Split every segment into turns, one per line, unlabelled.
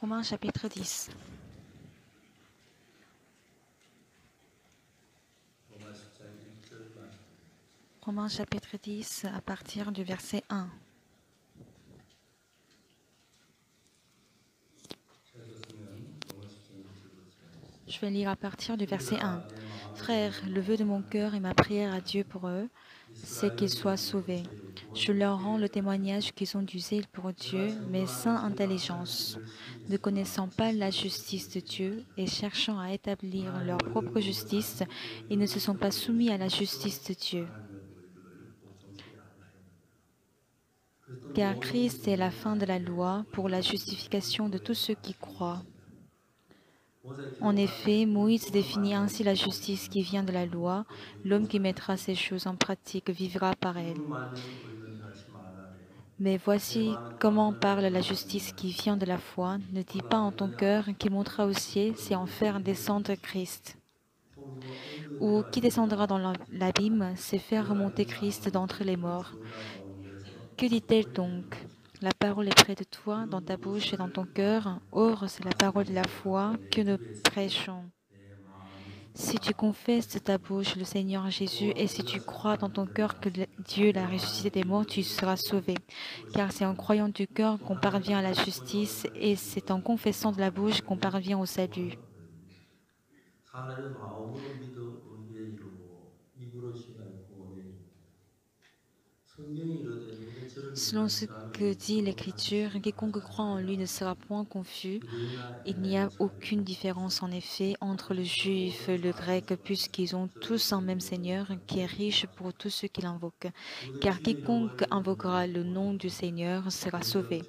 Romains chapitre 10. Romains chapitre 10 à partir du verset 1. Je vais lire à partir du verset 1. Frères, le vœu de mon cœur et ma prière à Dieu pour eux, c'est qu'ils soient sauvés. Je leur rends le témoignage qu'ils ont du zèle pour Dieu, mais sans intelligence, ne connaissant pas la justice de Dieu et cherchant à établir leur propre justice, ils ne se sont pas soumis à la justice de Dieu. Car Christ est la fin de la loi pour la justification de tous ceux qui croient. En effet, Moïse définit ainsi la justice qui vient de la loi. L'homme qui mettra ces choses en pratique vivra par elle. Mais voici comment parle la justice qui vient de la foi. Ne dis pas en ton cœur qui montera au ciel, c'est en faire descendre Christ. Ou qui descendra dans l'abîme, c'est faire remonter Christ d'entre les morts. Que dit-elle donc? La parole est près de toi, dans ta bouche et dans ton cœur. Or, c'est la parole de la foi que nous prêchons. Si tu confesses de ta bouche le Seigneur Jésus et si tu crois dans ton cœur que Dieu l'a ressuscité des morts, tu seras sauvé. Car c'est en croyant du cœur qu'on parvient à la justice et c'est en confessant de la bouche qu'on parvient au salut. Selon ce que dit l'Écriture, quiconque croit en lui ne sera point confus. Il n'y a aucune différence en effet entre le juif et le grec, puisqu'ils ont tous un même Seigneur qui est riche pour tous ceux qui l'invoquent. Car quiconque invoquera le nom du Seigneur sera sauvé.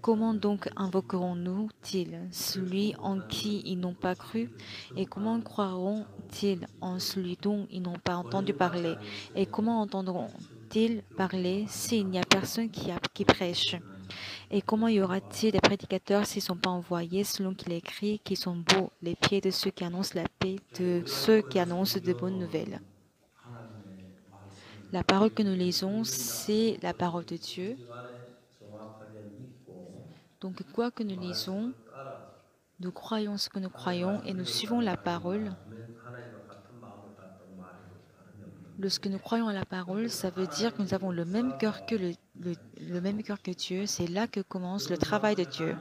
Comment donc invoquerons-nous-t-il celui en qui ils n'ont pas cru? Et comment croiront-ils en celui dont ils n'ont pas entendu parler? Et comment entendront-ils parler s'il n'y a personne qui prêche? Et comment y aura-t-il des prédicateurs s'ils ne sont pas envoyés, selon qu'il est écrit, qu'ils sont beaux, les pieds de ceux qui annoncent la paix, de ceux qui annoncent de bonnes nouvelles? La parole que nous lisons, c'est la parole de Dieu. Donc, quoi que nous lisons, nous croyons ce que nous croyons et nous suivons la parole. Lorsque nous croyons à la parole, ça veut dire que nous avons le même cœur que le même cœur que Dieu. C'est là que commence le travail de Dieu.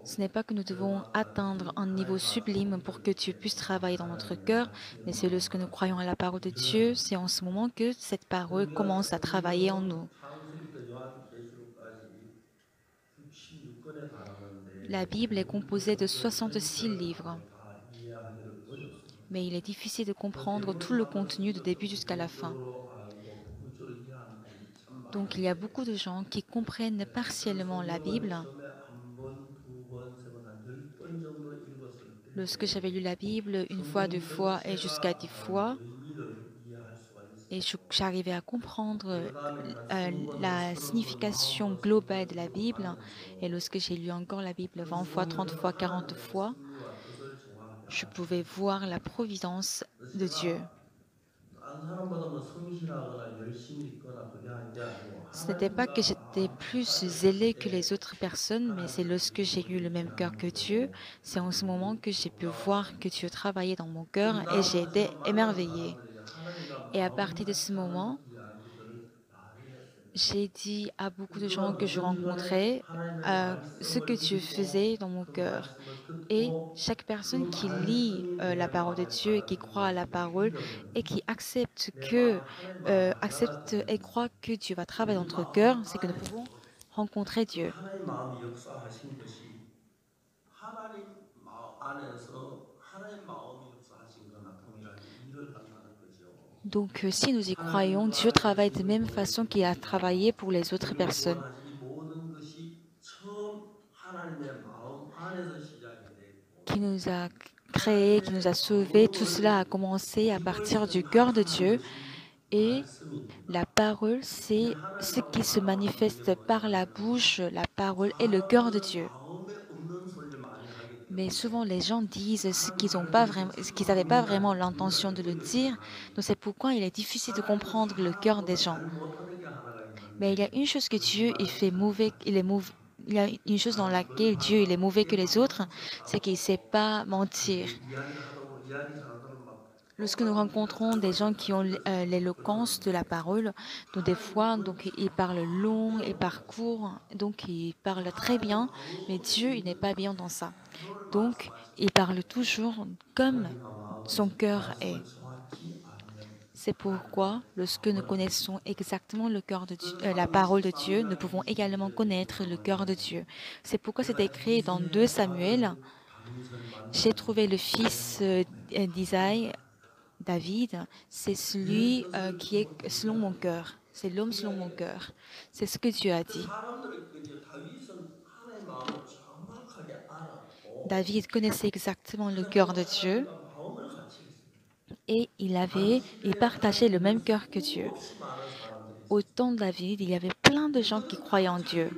Ce n'est pas que nous devons atteindre un niveau sublime pour que Dieu puisse travailler dans notre cœur, mais c'est lorsque nous croyons à la parole de Dieu, c'est en ce moment que cette parole commence à travailler en nous. La Bible est composée de 66 livres, mais il est difficile de comprendre tout le contenu du début jusqu'à la fin. Donc il y a beaucoup de gens qui comprennent partiellement la Bible. Lorsque j'avais lu la Bible une fois, deux fois et jusqu'à 10 fois, et j'arrivais à comprendre la signification globale de la Bible. Et lorsque j'ai lu encore la Bible 20 fois, 30 fois, 40 fois, je pouvais voir la providence de Dieu. Ce n'était pas que j'étais plus zélée que les autres personnes, mais c'est lorsque j'ai eu le même cœur que Dieu, c'est en ce moment que j'ai pu voir que Dieu travaillait dans mon cœur et j'ai été émerveillée. Et à partir de ce moment, j'ai dit à beaucoup de gens que je rencontrais ce que Dieu faisait dans mon cœur. Et chaque personne qui lit la parole de Dieu et qui croit à la parole et qui accepte et croit que Dieu va travailler dans notre cœur, c'est que nous pouvons rencontrer Dieu. Donc, si nous y croyons, Dieu travaille de même façon qu'il a travaillé pour les autres personnes, qui nous a créés, qui nous a sauvés. Tout cela a commencé à partir du cœur de Dieu. Et la parole, c'est ce qui se manifeste par la bouche. La parole est le cœur de Dieu. Mais souvent, les gens disent ce qu'ils n'avaient pas vraiment l'intention de le dire. Donc c'est pourquoi il est difficile de comprendre le cœur des gens. Mais il y a une chose que Dieu il fait mauvais, il y a une chose dans laquelle Dieu il est mauvais que les autres, c'est qu'il ne sait pas mentir. Lorsque nous rencontrons des gens qui ont l'éloquence de la parole, donc des fois, donc ils parlent long et parlent court, donc ils parlent très bien, mais Dieu, il n'est pas bien dans ça. Donc, il parle toujours comme son cœur est. C'est pourquoi, lorsque nous connaissons exactement le cœur de la parole de Dieu, nous pouvons également connaître le cœur de Dieu. C'est pourquoi c'est écrit dans 2 Samuel, j'ai trouvé le fils d'Isaïe, David, c'est celui qui est selon mon cœur. C'est l'homme selon mon cœur. C'est ce que Dieu a dit. David connaissait exactement le cœur de Dieu et il partageait le même cœur que Dieu. Au temps de David, il y avait plein de gens qui croyaient en Dieu.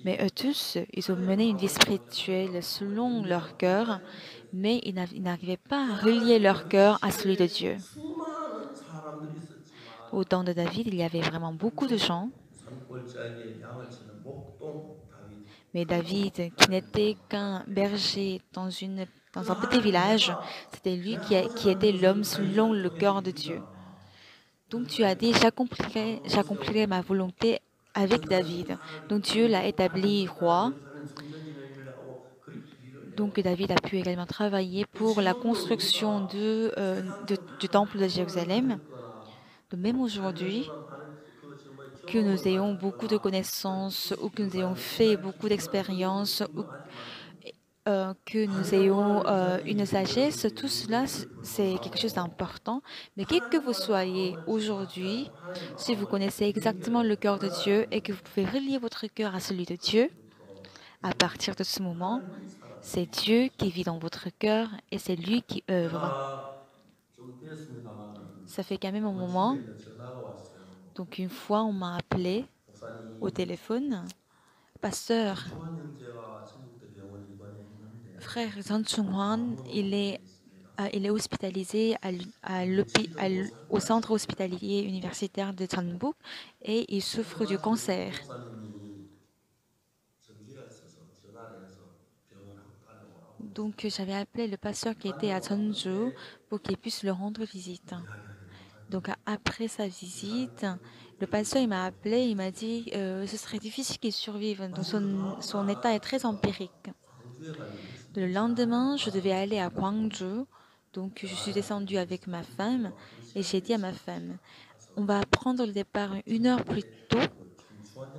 Mais eux tous, ils ont mené une vie spirituelle selon leur cœur, mais ils n'arrivaient pas à relier leur cœur à celui de Dieu. Au temps de David, il y avait vraiment beaucoup de gens, mais David, qui n'était qu'un berger dans un petit village, c'était lui qui était l'homme selon le cœur de Dieu. Donc tu as dit, j'accomplirai ma volonté avec David. Donc Dieu l'a établi roi. Donc David a pu également travailler pour la construction du temple de Jérusalem. Donc, même aujourd'hui, que nous ayons beaucoup de connaissances ou que nous ayons fait beaucoup d'expériences ou que nous ayons une sagesse, tout cela, c'est quelque chose d'important. Mais qui que vous soyez aujourd'hui, si vous connaissez exactement le cœur de Dieu et que vous pouvez relier votre cœur à celui de Dieu, à partir de ce moment, c'est Dieu qui vit dans votre cœur et c'est lui qui œuvre. Ça fait quand même un moment, donc une fois, on m'a appelé au téléphone, pasteur, frère Zhang Chunghwan, il est hospitalisé au centre hospitalier universitaire de Jeonbuk et il souffre du cancer. Donc j'avais appelé le pasteur qui était à Jeonju pour qu'il puisse le rendre visite. Donc après sa visite, le pasteur il m'a appelé, il m'a dit ce serait difficile qu'il survive. Donc son état est très empirique. Le lendemain, je devais aller à Gwangju. Donc je suis descendue avec ma femme et j'ai dit à ma femme, on va prendre le départ 1 heure plus tôt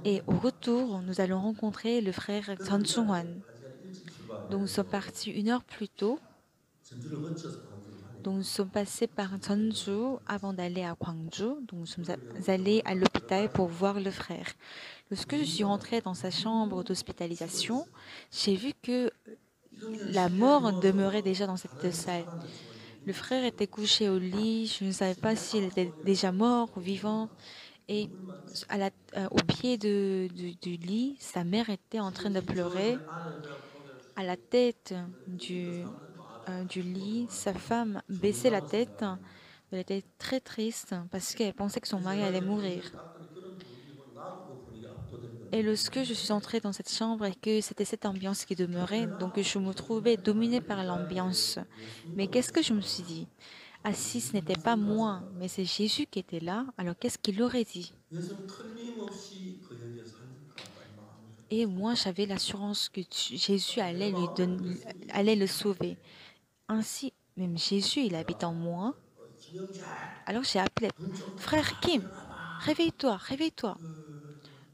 et au retour, nous allons rencontrer le frère Chun Chung-hwan. Donc nous sommes partis 1 heure plus tôt. Donc nous sommes passés par Jeonju avant d'aller à Gwangju. Donc nous sommes allés à l'hôpital pour voir le frère. Lorsque je suis rentrée dans sa chambre d'hospitalisation, j'ai vu que la mort demeurait déjà dans cette salle. Le frère était couché au lit, je ne savais pas s'il était déjà mort ou vivant. Et au pied du lit, sa mère était en train de pleurer. À la tête du lit, sa femme baissait la tête. Elle était très triste parce qu'elle pensait que son mari allait mourir. Et lorsque je suis entrée dans cette chambre et que c'était cette ambiance qui demeurait, donc je me trouvais dominée par l'ambiance. Mais qu'est-ce que je me suis dit? Ah, si ce n'était pas moi, mais c'est Jésus qui était là, alors qu'est-ce qu'il aurait dit? Et moi, j'avais l'assurance que Jésus allait le sauver. Ainsi, même Jésus, il habite en moi. Alors j'ai appelé, frère Kim, réveille-toi, réveille-toi.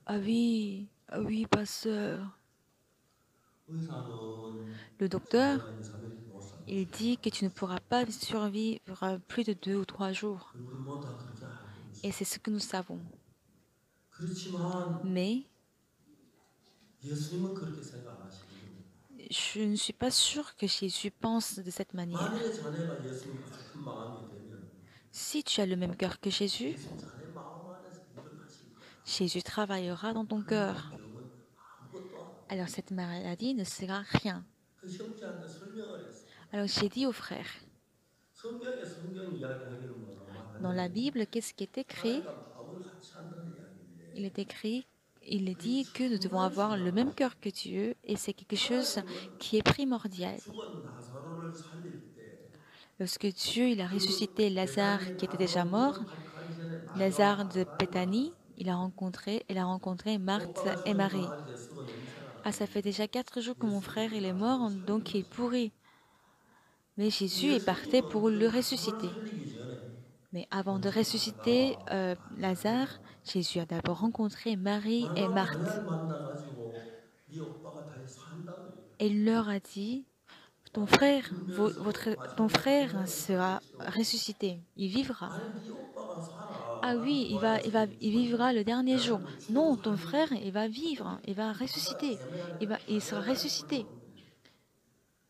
Ah oui, pasteur. Le docteur, il dit que tu ne pourras pas survivre plus de 2 ou 3 jours. Et c'est ce que nous savons. Mais je ne suis pas sûre que Jésus pense de cette manière.
만일에 자네가 예수님 같은 마음이 되면
Si tu as le même cœur que Jésus,
예수님 자네 마음 안에서 일을 하실 거야.
Jésus travaillera dans ton
그러면 이
cœur.
병은 아무것도
Alors cette maladie ne sera rien. Alors j'ai dit aux frères,
성경 이야기하기는 뭐라고
dans la
말하냐면
Bible, qu'est-ce qui est écrit?
하나님과 마음을 같이 한다는
Il est
이야기인데
écrit, il est
그게
dit que nous devons
정말
avoir le même
중요한
cœur
거예요.
que Dieu et c'est quelque chose
하나님은
qui est primordial.
죽은 나사로를 살릴 때
Lorsque Dieu il a
그
ressuscité Lazare
베다니에
qui était déjà
가서
mort,
무덤 파직하기 전에 마지막
Lazare de
마다를
Béthanie,
만났어요.
elle a rencontré Marthe
오빠가
et
죽으니까
Marie.
말이제 썩어 냄새가
Ah, ça
나는데
fait déjà 4 jours que mon
예수님이
frère
그
il est
나사로를
mort, donc
살린
il est
거죠.
pourri. Mais Jésus est parti
예수님은
pour le
그 나사로를
ressusciter.
살리기 전에
Mais avant de
먼저
ressusciter
나가
Lazare,
말하잖아요.
Jésus a d'abord rencontré Marie et
너희가
Marthe.
그날 만나가지고 네 오빠가 다시 산다고 얘기해요.
Et il leur a dit,
울면서
ton
마지막에
frère
고백을
sera
하겠죠.
ressuscité, il vivra.
아니 네 오빠가
Ah
살아. 나는
oui,
부활해서
il
죽었잖아.
vivra le dernier jour.
내가 뭐 죽어도
Non, ton
살릴게.
frère, il va vivre,
근데
il va
누가
ressusciter.
애매하니까
Il sera
계속
ressuscité.
풀려오는 거예요.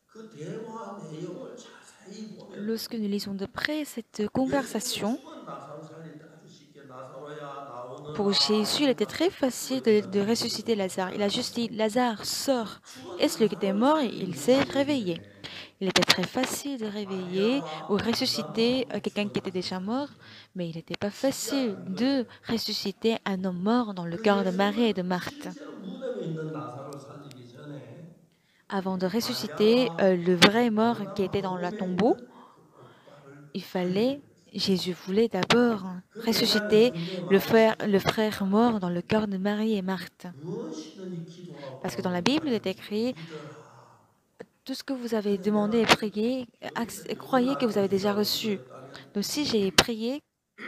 그 대화 내용을 자세히 보면
Lorsque nous lisons de près cette
예수님은
conversation,
죽은 나사로 살릴 때 아주 쉽게 나사로야
pour
나오너라
Jésus, il était très
하니까
facile de
죽었지는
ressusciter
않았지만
Lazare. Il a juste dit, Lazare, sors.
죽은
Et celui qui était
나사로를
mort, il
살리는
s'est réveillé.
일인데
Il était très facile de réveiller ou
마리아와
ressusciter
magdala도
quelqu'un
죽은
qui était
나사로
déjà mort,
살리죠.
mais il n'était pas
쉽지
facile
않은
de
거예요.
ressusciter un homme mort dans le
그
cœur de Marie et de
예수님은
Marthe.
실제로 무덤에 있는 나사로를 살리기 전에
Avant de ressusciter
마리아와
le vrai mort qui
magdala
était dans le
몸에
tombeau,
있는 그 오빠를
il
살리기
fallait,
위해서.
Jésus voulait d'abord
그 내용이
ressusciter
성경에 많이
le
기록되어
frère
있습니다.
mort dans le cœur de Marie et Marthe.
무엇이든지 기도하고
Parce que dans la
구하면
Bible, il est
받으실 줄
écrit,
믿어라.
tout ce que vous avez
근데
demandé et
내가
prié,
누구
croyez que vous
나한테
avez déjà
주라고
reçu.
기도했다면
Donc si j'ai prié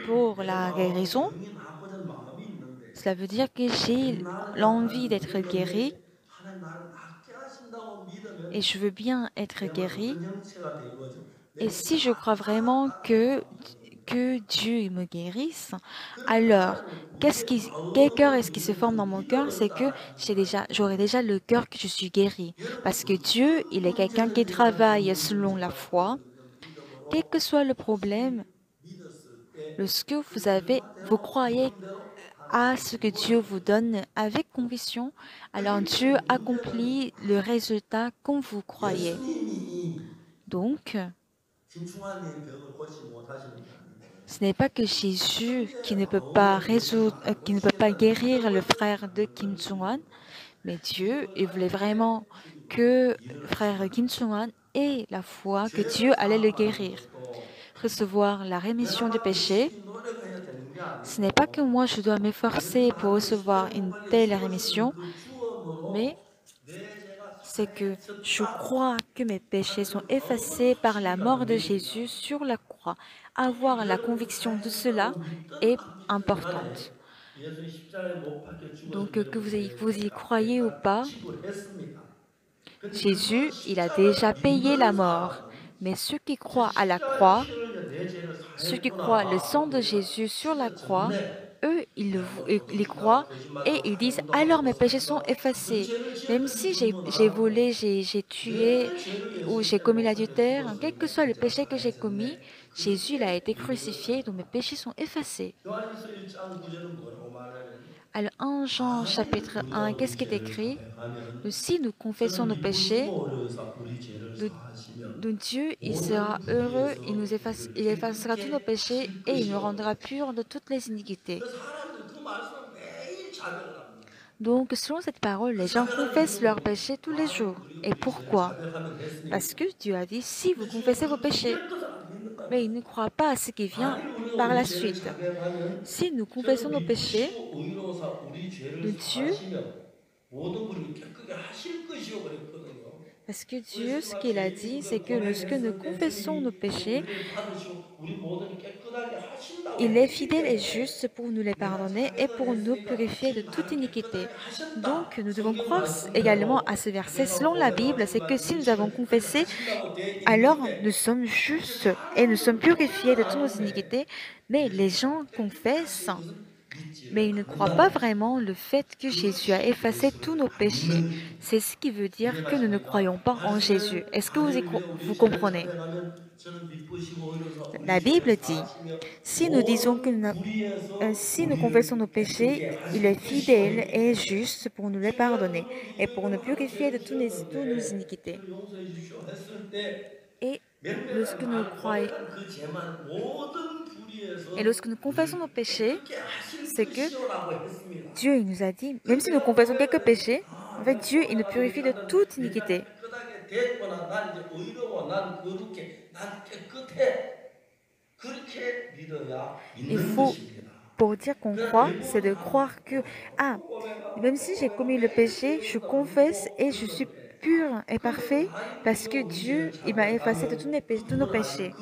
pour
내
la
마음은
guérison,
병이 나아지는 마음이 있는데
cela veut dire que j'ai
나는
l'envie
약간
d'être guéri
믿는데 하나님 나를 낫게 하신다고
et
믿으면
je veux bien être
내 몸에
guéri.
어떤 형체가 되어지고
Et
내
si je crois
다
vraiment
따라서 나오는 겁니다.
que Dieu me guérisse,
그러니까
alors
하나님은
qu'est-ce
우리의
qui, quel cœur
마음을
est-ce qui se
믿는 그
forme dans mon cœur?
믿음을
C'est que
따라 행하라는 거예요.
j'aurai déjà le cœur que je suis guéri.
여러분
Parce que Dieu,
어떤
il est quelqu'un qui
문제를 내가 그
travaille selon la
문제를
foi.
받들든
Quel que
믿음으로
soit le problème,
다시 믿었을 때
lorsque
그
vous
결과대로
croyez
믿음대로
à
하나님은
ce que Dieu vous
이루어집니다.
donne avec conviction, alors
그러니까
Dieu
문제는
accomplit le résultat comme vous croyez.
예수님이
Donc,
김충환의 병을 고치지 못하시는 게 아니고
ce n'est pas que Jésus qui
형제의
ne peut pas
마음을
résoudre,
내가 안
qui ne peut pas
고치겠다는
guérir le
믿음을
frère de
가지고
Kim
그걸
Jong-un,
믿는 거예요.
mais Dieu,
믿음을
il voulait
가질 때
vraiment
그분이
que
일을
frère Kim
하신다는
Jong-un
것입니다.
ait la foi que Dieu
죄를
allait le
사함받는
guérir.
것도
Recevoir la rémission des
내가
péchés,
열심히 노력해야 되는 게
ce n'est pas que
아니고
moi je dois
여기
m'efforcer pour
말하는
recevoir une
십자가
telle
예수가 주신
rémission,
그
mais
주엄으로 내 죄가
c'est que je
사해졌다
crois que mes péchés
하는
sont
그 마음을
effacés par la mort
확신이라는
de
믿음이다.
Jésus sur la croix.
이게
Avoir la
여러분이
conviction de
사해진다고
cela
믿든
est
안 믿든
importante.
간에 예수님 십자가에 못 박혀 죽어서
Donc que
여러분
vous y
죄가
croyez ou
대가
pas,
지불했습니다. 근데 그
Jésus, il a déjà
십자가를
payé la
믿는
mort.
사람은
Mais ceux qui
저
croient à la
십자가의
croix,
피를 이제 내 죄를
ceux qui croient le
사했구나
sang
하고
de
내가
Jésus sur la croix,
신뢰졌네.
eux,
내가 뭐
ils y
도둑질하고
croient et
거짓말하고
ils disent
살인도
alors mes
하고
péchés
살인도
sont
하고 그
effacés.
죄를
Même
지었든지
si
그건 뭐
j'ai
나하고
volé, j'ai tué
내 죄를
ou
예수님
j'ai
때문에
commis
못 박혀
l'adultère,
죽어서
quel que
내
soit le
죄가
péché que j'ai commis,
사해졌네.
Jésus il a
그게
été crucifié, donc mes
믿음이라는
péchés sont effacés.
요한일서 1장 9절은 뭐라고 말하냐면
Alors 1 Jean
만일
chapitre
우리가
1,
우리
qu'est-ce qui est
죄를
écrit?
자백하면
Donc, si nous confessons
그는
nos péchés,
기쁘시고 어려서 우리 죄를
donc,
사하시며
donc Dieu, il
모든
sera heureux,
불의에서 우리를
il effacera tous nos
깨끗게
péchés
하실
et il nous
것이요.
rendra purs de toutes les iniquités.
그 사람들 그 말씀을 매일 자백을 합니다.
Donc, selon cette parole,
그
les gens
자백하는
confessent leurs
이유는
péchés tous les
만일
jours.
우리가
Et
우리 죄를
pourquoi?
자백하면
Parce
됐으니
que Dieu a dit, si vous
근데 주님은
confessez vos
그
péchés,
뒤에 것을 안 믿는다는
mais il
거예요.
ne croit pas à ce qui vient
만일 우리가
par
우리
la
죄를
suite.
자백하면
Si nous
저는
confessons nos péchés,
미쁘시고 의로사 우리 죄를
de Dieu,
사하시며 모든 불을 깨끗게 하실 것이요 그랬거든요.
parce que Dieu,
그래서
ce
막
qu'il a
죄
dit, c'est
지은
que lorsque nous
고백했을 때
confessons nos
주님이 그
péchés,
우리를 받으시고 우리 모든 깨끗하게 하신다고
il est
믿기
fidèle et
때문에
juste pour nous les
내가
pardonner et
자백을
pour nous
했으니까
purifier de
주님
toute
나를
iniquité.
깨끗하게
Donc,
하셨다.
nous devons
성경
croire également à
말씀대로
ce verset
내가
selon la
고백하고
Bible, c'est que
정말
si
우리
nous avons
죄를 깨끗하게
confessé,
하신다고 돼
alors nous
있는데
sommes
이제
justes et nous sommes
사람들은
purifiés
고백을
de toutes
안
nos
했네.
iniquités, mais les
예수가
gens
깨끗게
confessent,
하신 것은 믿지를
mais ils ne croient pas
않는다는
vraiment le fait que Jésus a
그것이
effacé tous
예수를
nos
안
péchés.
믿는 것입니다.
C'est ce qui veut dire que nous ne
이해가십니까?
croyons pas en Jésus.
말씀을
Est-ce que
만일 우리가
vous
우리 죄를
comprenez?
자백하면
La Bible dit, si nous disons que si nous confessons nos péchés, il est fidèle et juste pour nous les pardonner et pour nous purifier de toutes nos iniquités. Et lorsque nous croyons, et lorsque nous confessons nos péchés, c'est que Dieu il nous a dit, même si nous confessons quelques péchés, en fait Dieu il nous purifie de toute iniquité. Il faut, pour dire qu'on croit, c'est de croire que, ah, même si j'ai commis le péché, je confesse et je suis pur et parfait parce que Dieu, il m'a effacé de tous nos péchés.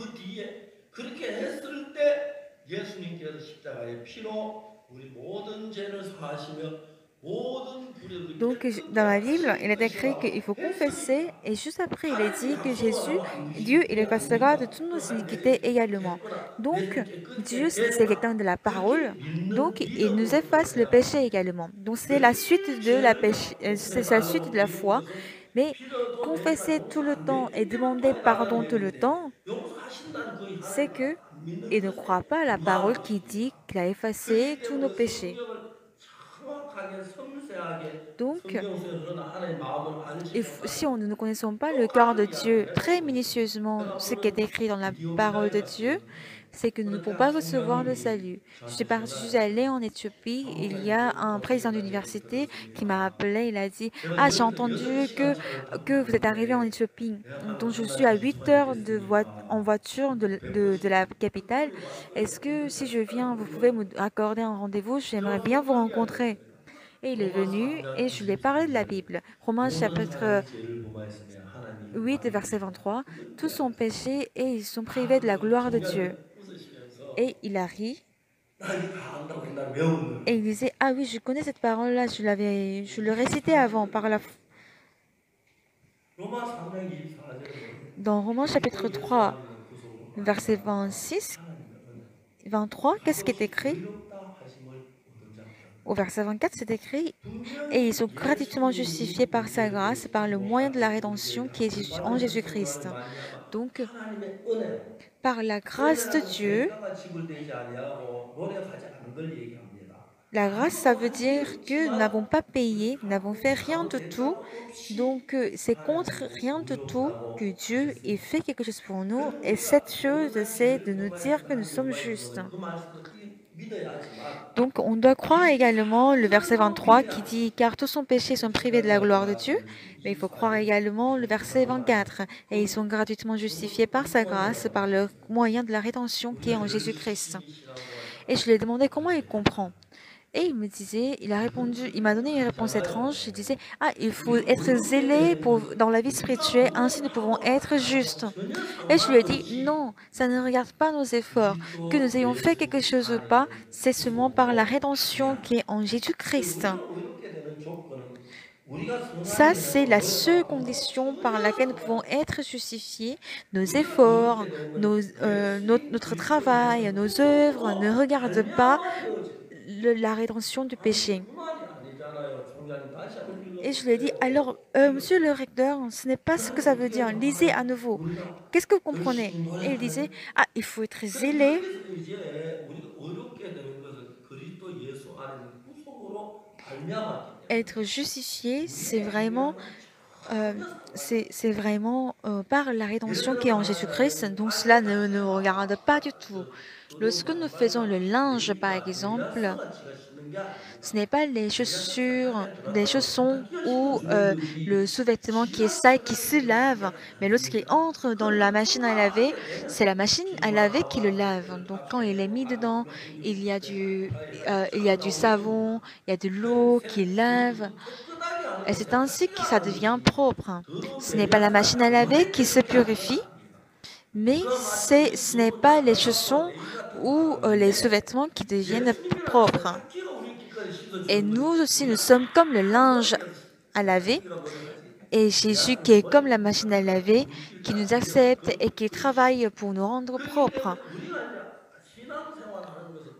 Donc, dans la Bible, il est écrit qu'il faut confesser et juste après, il est dit que Jésus, Dieu, il effacera de toutes nos iniquités également. Donc, Dieu, c'est quelqu'un de la parole, donc il nous efface le péché également. Donc, c'est la suite de la péché, c'est la suite de la foi. Mais confesser tout le temps et demander pardon tout le temps, c'est que il ne croit pas à la parole qui dit qu'il a effacé tous nos péchés. Donc, si on ne connaissons pas le cœur de Dieu très minutieusement, ce qui est écrit dans la parole de Dieu, c'est que nous ne pouvons pas recevoir le salut. Je suis allée en Éthiopie, il y a un président d'université qui m'a appelé, il a dit, ah, j'ai entendu que vous êtes arrivé en Éthiopie. Donc je suis à 8 heures en voiture de la capitale. Est-ce que si je viens, vous pouvez me accorder un rendez-vous? J'aimerais bien vous rencontrer. Et il est venu et je lui ai parlé de la Bible. Romains chapitre 8, verset 23. Tous sont péchés et ils sont privés de la gloire de Dieu. Et il a ri et il disait, ah oui, je connais cette parole-là, je le récitais avant
로마 3장 24절에 보면
dans Romains chapitre 3,
의로워지게 하시는 구속으로
verset
말미암아
26,
하나님의 은혜로
23, qu'est-ce qui est
값없이
écrit?
의롭다 하심을 얻은 자들은
Au verset 24, c'est écrit, et ils
분명히
sont gratuitement justifiés
예수님이
par sa
우리에게
grâce, par le moyen de
구속하신
la
우리를
rédemption qui est en
단번에
Jésus-Christ.
하심으로 말미암아
Donc,
하나님의 은혜로
par la grâce de
은혜라는
Dieu,
대가가 지불되지 아니하고 노력하지 않은 걸 얘기합니다.
la grâce, ça
아무도
veut
한 일이
dire que nous
없지만
n'avons pas payé, nous n'avons fait
불가항력이
rien
아무
de tout.
대가가 없이
Donc, c'est contre
하나님은
rien de tout que
의롭다고
Dieu ait
하셨습니다.
fait quelque chose pour nous.
그럼
Et cette
우리가
chose,
모든
c'est de
죄를
nous
범하여
dire que nous
사는
sommes
경우가
justes.
있어서 그 말씀을 믿어야 하지만
Donc, on doit croire également le verset
이스라엘로
23 qui
믿으라.
dit, car tous sont péchés, sont privés de la
제사장
gloire de Dieu.
말씀
Mais il faut croire
24절
également le verset
24라고 말합니다.
24. Et ils sont gratuitement justifiés par sa grâce, par le moyen de la rédemption qui est
우리가
en
늘
Jésus-Christ.
십이시라고
Et je lui ai demandé comment il comprend. Et il me disait, il a répondu, il m'a donné une réponse
하잖아요.
étrange. Il disait, ah, il faut
우리가
être
의롭게
zélé
되는 것은
dans la vie
우리가
spirituelle, ainsi nous pouvons
노력하고
être
안 하고
justes.
전혀
Et je lui ai dit,
상관없이
non, ça ne regarde pas nos efforts. Que nous
그리스도
ayons fait quelque
예수
chose ou pas,
안에는
c'est seulement par la
구속으로
rédemption qui
말미암아.
est en Jésus-Christ.
우리가 의롭게 되는 조건은 우리가
Ça,
선하게
c'est
하려고
la seule
노력하고
condition par
전혀
laquelle nous pouvons
상관없이
être justifiés. Nos
우리가
efforts,
의롭게 되는 건
notre
예수
travail,
그리스도께서
nos œuvres ne
구속으로
regardent pas
말미암아 되어진
la rédemption du
아니
péché.
그 말이 아니잖아요. 총장님 다시 한번
Et je lui ai dit,
읽어보세요.
alors, monsieur le recteur, ce n'est pas ce que
그런데
ça veut
어떻게
dire.
하냐면
Lisez
하나님
à nouveau.
우리가
Qu'est-ce que vous comprenez?
열심히
Et il disait,
노력하는
ah, il faut être
그래서
zélé.
여기서 이제 우리가 의롭게 되는 것은 그리스도 예수 안에는 구속으로 말미암았기 때문에
Être justifié, c'est
우리의
vraiment,
행위와는
euh,
전혀 상관없어요.
c'est vraiment par la
예를
rédemption qui est
들어서
en Jésus-Christ.
하나님은
Donc
빨래
cela ne nous
닦으라고
regarde pas du tout.
의로운
Lorsque nous
양말과
faisons le linge, par
레위기와
exemple,
엘리야서가 지가 신는 게
ce
아닙니다.
n'est pas les
우리가 세탁기에
chaussures, les
들어가면
chaussons
세탁기가
ou
신어주는 것이
le sous-vêtement qui est
지가
sale qui
세탁기를
se
신는 게
lave. Mais lorsqu'il
아닙니다.
entre dans
그걸
la machine à laver,
청소하게
c'est
되면
la machine à laver qui le
주마와
lave.
세탁기를
Donc
다
quand il est
빼고
mis dedans,
안으로 헹구실 때
il y a du
나오는
savon,
겁니다.
il y a de
그러니까
l'eau qui lave.
깨끗하게 하는
Et
건
c'est ainsi que
세탁기가
ça
하는
devient
것이지
propre.
더러운
Ce n'est pas la
엘리야서가
machine à laver
단번에
qui se
깨끗하게 하는 건
purifie,
아닙니다.
mais
그와 마찬가지
ce n'est
더러운
pas les
양말과
chaussons
레위 같은
ou les
사람인데
sous-vêtements qui deviennent
예수님이란
propres.
세탁기가 우리 길거리
Et
씻어주는
nous
것이
aussi, nous
우리가
sommes comme le
다
linge
노력해서
à laver.
세탁기가 노력하지
Et Jésus qui est comme la machine à laver, qui nous accepte et qui travaille pour nous rendre
그렇기
propres.
때문에 우리가 이제 신앙생활하는 것은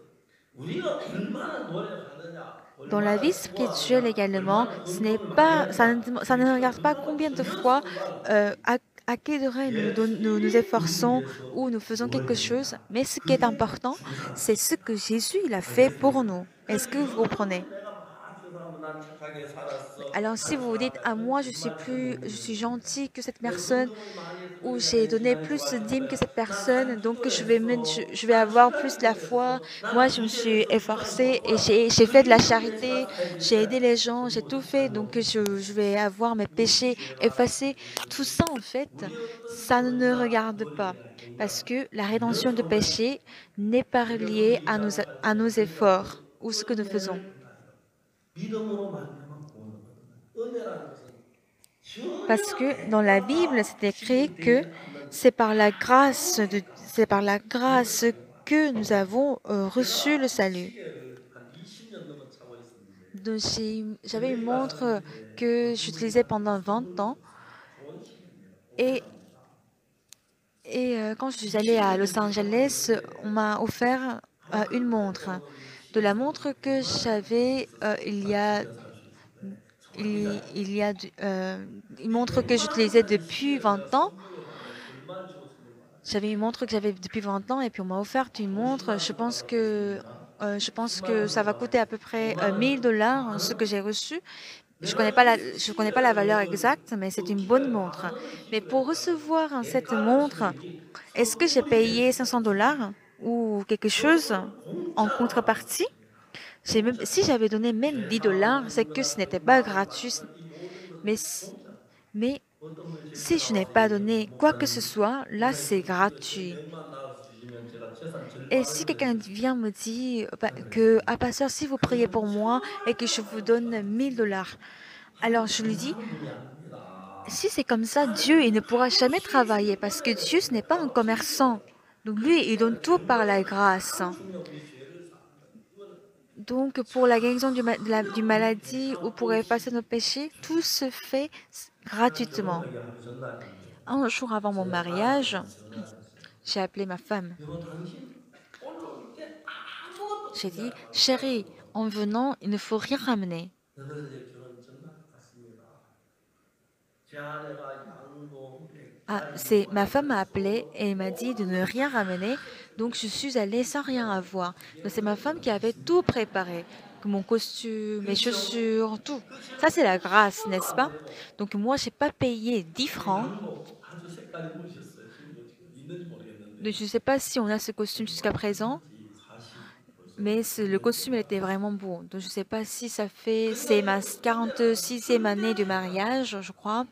우리가 얼마나 노력하느냐
Dans la
얼마나
vie spirituelle
수고하느냐
également,
얼마나
ce n'est
헌금을 많이
pas,
하느냐
ça ne
그리스도와
regarde pas
이것과
combien de
전혀
fois,
상관없어요.
à quel degré nous efforçons ou nous faisons quelque chose, mais ce qui est important, c'est ce que Jésus il a fait pour nous. Est-ce que vous comprenez? Alors si vous vous dites, ah moi je suis gentil que cette personne, ou j'ai donné plus de dîmes que cette personne, donc je vais avoir plus la foi. Moi je me suis efforcée et j'ai fait de la charité, j'ai aidé les gens, j'ai tout fait, donc je vais avoir mes péchés effacés. Tout ça en fait, ça ne regarde pas. Parce que la rédemption de péché n'est pas reliée à nos efforts ou ce que nous faisons. Parce que dans la Bible, c'est écrit que c'est par la grâce que nous avons reçu le salut. Donc, j'avais une montre que j'utilisais pendant 20 ans et, quand je suis allée à Los Angeles, on m'a offert une montre. De la montre que j'avais il y a une montre que j'utilisais depuis 20 ans. J'avais une montre que j'avais depuis 20 ans et puis on m'a offert une montre. Je pense que ça va coûter à peu près 1000 dollars ce que j'ai reçu. Je connais pas la valeur exacte, mais c'est une bonne montre. Mais pour recevoir cette montre, est-ce que j'ai payé 500 dollars ou quelque chose en contrepartie? Si j'avais donné même 10 dollars, c'est que ce n'était pas gratuit. Mais, si- mais si je n'ai pas donné quoi que ce soit, là c'est gratuit. Et si quelqu'un vient me dire que, ah pasteur, si vous priez pour moi et que je vous donne 1000 dollars, alors je lui dis, si c'est comme ça, Dieu, il ne pourra jamais travailler parce que Dieu, ce n'est pas un commerçant. Donc lui, il donne tout par la grâce. Donc pour la guérison du maladie ou pour effacer nos péchés, tout se fait gratuitement. Un jour avant mon mariage, j'ai appelé ma femme. J'ai dit, chérie, en venant, il ne faut rien ramener.
네, 그래서 이제 결혼 전날 갔습니다. 제 아내가 양도,
Ah,
닭갈비,
c'est ma femme m'a appelé
와인도
et elle m'a dit de
모든
ne
걸
rien
다
ramener. Donc je suis allée sans rien avoir. Donc c'est ma femme qui avait tout préparé, que mon costume, mes
그렇죠?
chaussures, tout.
그
Ça
제가
c'est la grâce,
10원도
n'est-ce
안
pas?
내고
Donc moi j'ai pas payé 10
그
francs.
양복 아주 색깔이 멋있었어요. 지금도 지금 있는지
Donc,
모르겠는데
je ne sais pas si on a ce costume jusqu'à présent,
얼마든지 40 벌써
mais le
40년
costume il était
돼가고
vraiment beau. Donc je ne sais pas si ça fait, c'est
근데
ma
문제는
46e année de
그때가
mariage, je crois.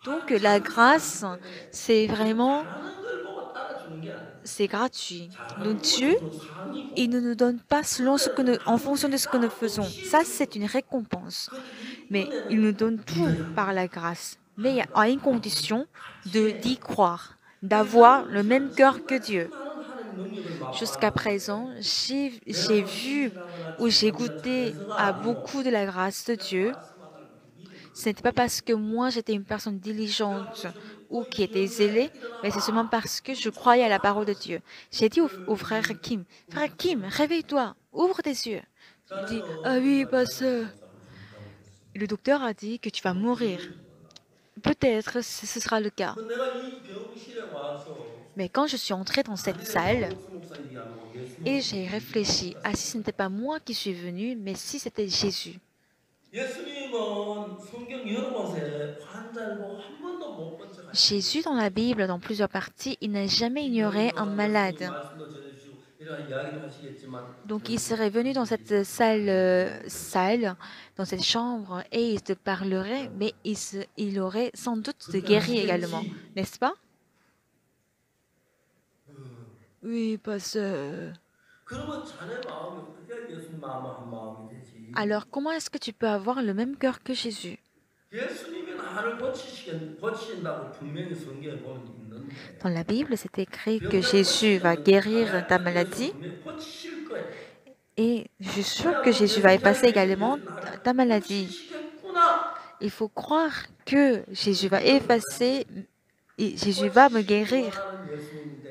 Donc la
잘못을
grâce,
않기 때문에
c'est
우리가
vraiment,
잘하는 걸 보고 따라주는 게 아니에요.
c'est gratuit. Donc
잘하는
Dieu,
것도
il ne
상이고
nous donne pas
그거는
en fonction de ce que nous
감사함
faisons. Ça,
없이
c'est
주는
une
거예요.
récompense.
근데 이
Mais il nous
은혜는
donne tout
믿어야
par
합니다.
la grâce. Mais il y a une
하나님과 우리
condition
같이 해야
d'y
돼요.
croire,
그래서
d'avoir le même cœur que
정말
Dieu.
많은 하나님 능력을
Jusqu'à
맛봤는데
présent, j'ai
내가
vu
믿음이라거나
ou j'ai
잘하는 건
goûté
잘해서가
à
아니고
beaucoup de la grâce de
내가
Dieu.
말씀하다를 믿음으로
Ce n'était pas
받는
parce
거예요.
que moi j'étais une personne diligente
그래갖고
ou
어이
qui était
기영교회
zélée, mais c'est seulement
일어나봐.
parce que je
눈
croyais à
좀
la
떠라
parole de
그랬어요.
Dieu. J'ai dit au frère
우리
Kim,
집사람이
réveille-toi, ouvre tes yeux. Il dit,
자네는
ah oui,
언젠가 예수님
pasteur.
영상을 죽는다고 그랬어.
Le docteur a dit que tu vas
아마
mourir.
그럴지 몰라.
Peut-être ce sera le cas.
내가 이 병실에 와서
Mais quand je suis entrée dans cette
만일에
salle
박목수 목사 일이 아니고
et
예수님을
j'ai
믿는 것
réfléchi, ah si ce
같았어요.
n'était pas moi qui suis venue, mais si c'était Jésus.
예수님은 성경 여러 곳에 환자고 한 번도 못 본 적
Jésus,
아니에요.
dans la Bible, dans plusieurs parties, il n'a jamais
이 병실에
ignoré un
와서 예수님
malade.
말씀도 전해주시고 이런 이야기도 하시겠지만
Donc il
저는
serait venu dans cette salle, dans cette chambre, et il te parlerait, mais il aurait sans doute te
그렇게
guéri également,
하시겠지.
n'est-ce pas?
음.
Oui, pasteur.
그러면 자네 마음이 어떻게 예수님 마음과 한 마음이 되지?
Alors comment est-ce que tu peux avoir le même cœur que Jésus?
예수님이 나를 고치신다고 분명히 성경에 보면 있는데
Dans la Bible, c'est écrit que
병자를
Jésus va
고치려면
guérir ta
자네를 위해서
maladie
분명히 고치실 거예요.
et je suis sûre que
그래야
Jésus va
예수님
effacer
자리에
également
예수님 나를
ta maladie.
고치시겠구나.
Il faut croire que Jésus va
믿음으로 가야지.
effacer et Jésus va me
고치시길
guérir.
원하는 예수님인데